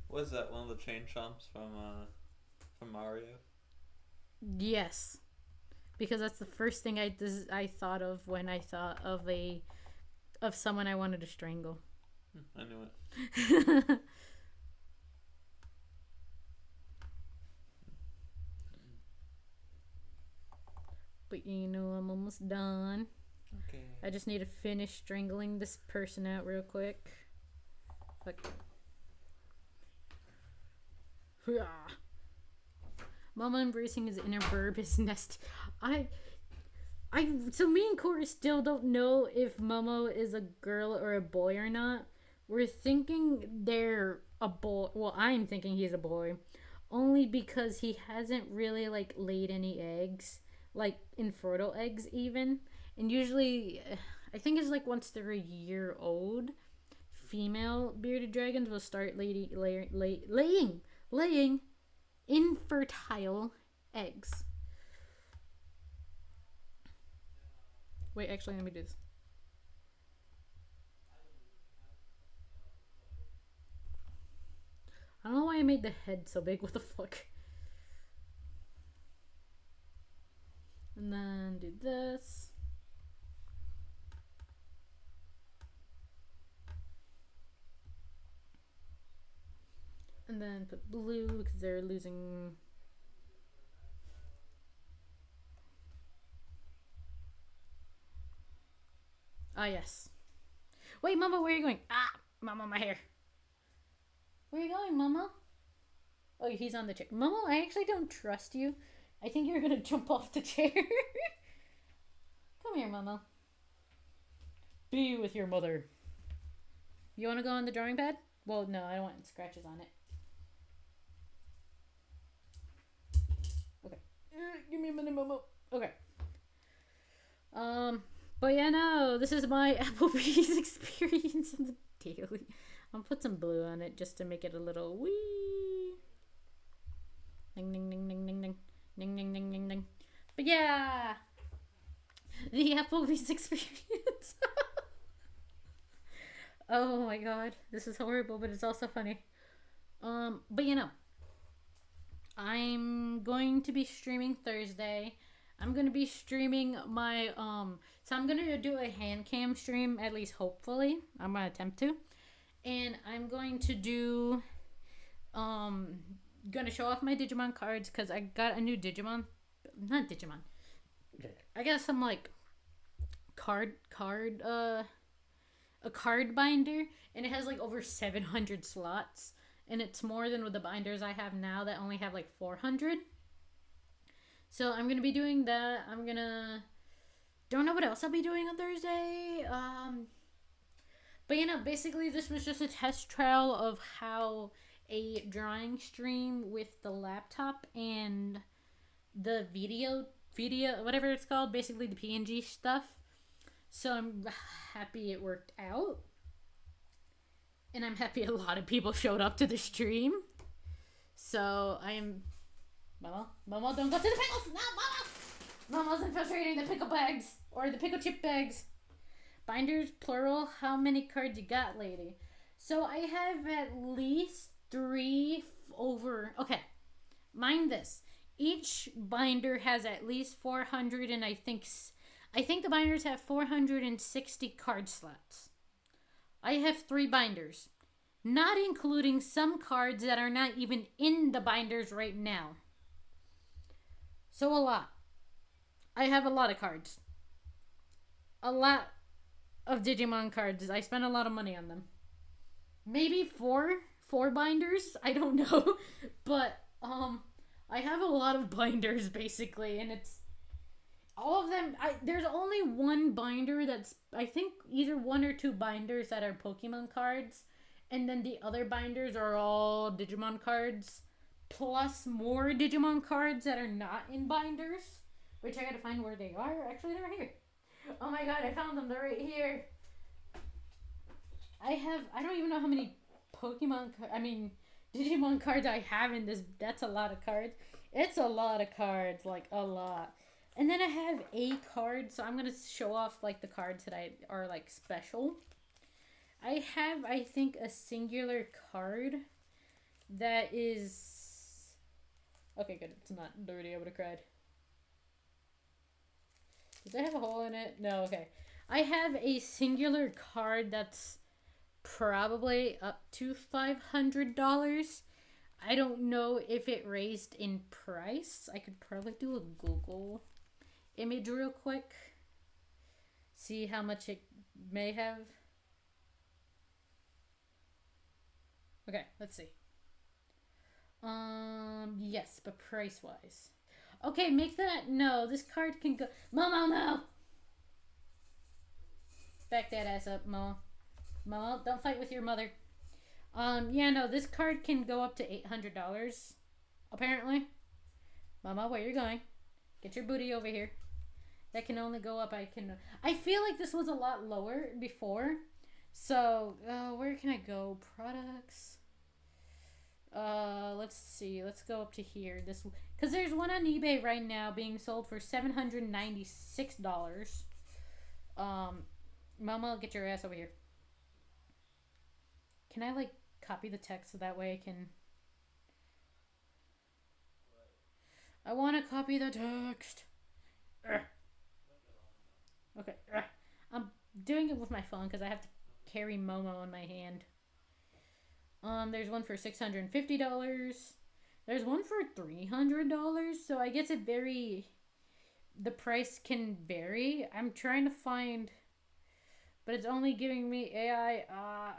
Was that one of the chain chomps from Mario? Yes, because that's the first thing I thought of when I thought of someone I wanted to strangle. I knew it. But you know, I'm almost done. Okay. I just need to finish strangling this person out real quick. Like, Mama embracing his inner verb is nest. So me and Corey still don't know if Momo is a girl or a boy or not. We're thinking they're a boy. Well, I'm thinking he's a boy, only because he hasn't really like laid any eggs, like infertile eggs even. And usually, I think it's like once they're a year old, female bearded dragons will start laying infertile eggs. Wait, actually, let me do this. I don't know why I made the head so big. What the fuck? And then do this. And then put blue because they're losing. Ah, yes. Wait, Mama, where are you going? Mama, my hair. Where are you going, Mama? Oh, he's on the chair. Mama, I actually don't trust you. I think you're gonna jump off the chair. Come here, Mama. Be with your mother. You want to go on the drawing pad? Well, no, I don't want scratches on it. Give me a minute, Momo. Okay. But yeah, no, this is my Applebee's experience in the daily. I'll put some blue on it just to make it a little wee. Ding, ding, ding, ding, ding, ding. Ding, ding, ding, ding, ding. But yeah, the Applebee's experience. Oh my god, this is horrible, but it's also funny. But you know, I'm going to be streaming Thursday. I'm gonna be streaming my so I'm gonna do a hand cam stream, at least hopefully. I'm gonna attempt to. And I'm going to do gonna show off my Digimon cards because I got a new Digimon, not Digimon. I got some like a card binder, and it has like over 700 slots, and it's more than with the binders I have now that only have like 400. So I'm gonna be doing that. Don't know what else I'll be doing on Thursday. But you know, basically this was just a test trial of how a drawing stream with the laptop and the video, whatever it's called, basically the PNG stuff. So I'm happy it worked out. And I'm happy a lot of people showed up to the stream. So I am... Momo, don't go to the pickles! No, Momo! Momo's infiltrating the pickle bags. Or the pickle chip bags. Binders, plural. How many cards you got, lady? So I have at least 3 over... Okay. Mind this. Each binder has at least 400, and I think the binders have 460 card slots. I have 3 binders, not including some cards that are not even in the binders right now. So a lot. I have a lot of cards. A lot of Digimon cards. I spent a lot of money on them. Maybe four binders? I don't know. But, I have a lot of binders, basically, and it's all of them. There's only one binder that's, I think, either 1 or 2 binders that are Pokemon cards, and then the other binders are all Digimon cards, plus more Digimon cards that are not in binders, which I gotta find where they are. Actually, they're right here. Oh my god, I found them. They're right here. I don't even know how many Digimon cards I have in this. That's a lot of cards. It's a lot of cards, like a lot. And then I have a card, so I'm going to show off like the cards that are like special. I have, I think, a singular card that is... Okay, good. It's not dirty. I would have cried. Does it have a hole in it? No, okay. I have a singular card that's probably up to $500. I don't know if it raised in price. I could probably do a Google image real quick. See how much it may have. Okay, let's see. Yes, but price-wise. Okay, make that... No, this card can go... Momo, no! Back that ass up, Momo. Momo, don't fight with your mother. Yeah, no, this card can go up to $800, apparently. Mama, where you going? Get your booty over here. That can only go up, I feel like this was a lot lower before. So, where can I go? Products. Let's see. Let's go up to here. Because there's one on eBay right now being sold for $796. Mama, get your ass over here. Can I, like, copy the text so that way I can... I want to copy the text. Okay. I'm doing it with my phone because I have to carry Momo in my hand. There's one for $650. There's one for $300. So I guess the price can vary. I'm trying to find... But it's only giving me AI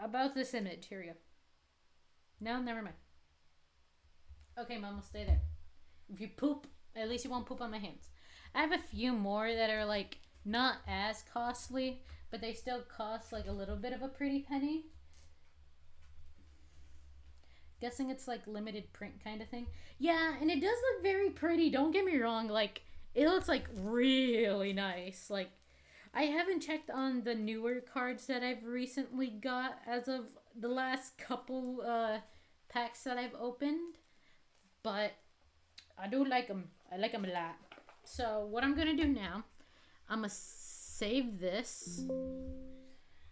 about this image. Here we go. No, never mind. Okay, Mom, will stay there. If you poop, at least you won't poop on my hands. I have a few more that are, like, not as costly, but they still cost, like, a little bit of a pretty penny. guessing it's like limited print kind of thing. Yeah, and it does look very pretty. Don't get me wrong. Like, it looks like really nice. Like, I haven't checked on the newer cards that I've recently got as of the last couple packs that I've opened, but I do like them. I like them a lot. So what I'm gonna do now, I'm gonna save this.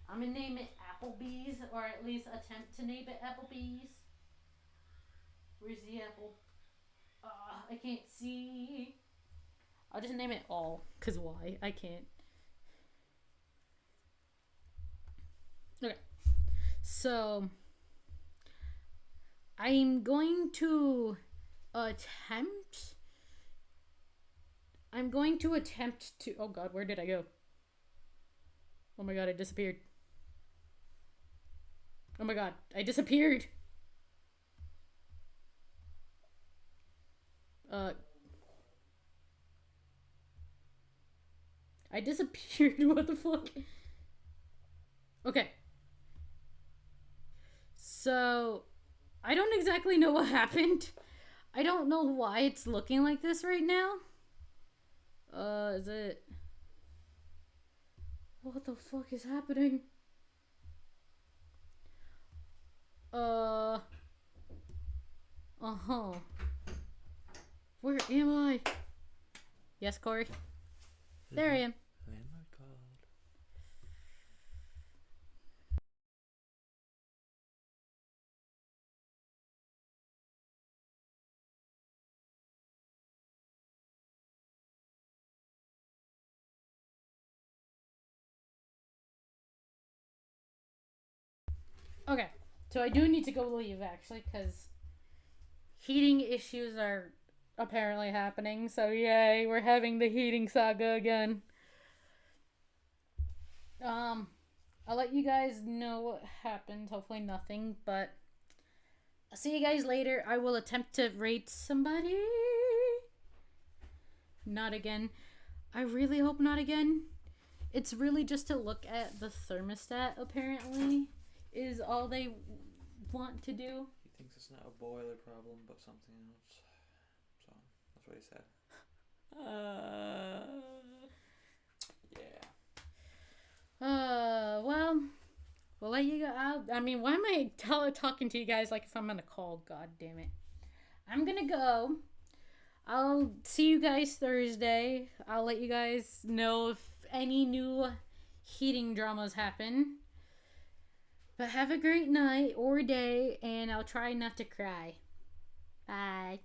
I'm gonna name it Applebee's, or at least attempt to name it Applebee's. Where's the apple? I can't see. I'll just name it all, cause why? I can't. Okay, so I'm going to attempt. To. Oh God, where did I go? Oh my God, I disappeared. Oh my God, I disappeared. I disappeared. What the fuck? Okay. So, I don't exactly know what happened. I don't know why it's looking like this right now. Is it... What the fuck is happening? Uh-huh. Where am I? Yes, Corey? There I am. Landmark called. Okay, so I do need to go leave, actually, because heating issues are apparently happening. So, yay, we're having the heating saga again. I'll let you guys know what happened. Hopefully nothing, but I'll see you guys later. I will attempt to rate somebody. Not again. I really hope not again. It's really just to look at the thermostat, apparently, is all they want to do. He thinks it's not a boiler problem, but something else. So, that's what he said. Yeah. Well, we'll let you go out. I mean, why am I talking to you guys like if I'm on a call? God damn it. I'm gonna go. I'll see you guys Thursday. I'll let you guys know if any new heating dramas happen. But have a great night or day, and I'll try not to cry. Bye.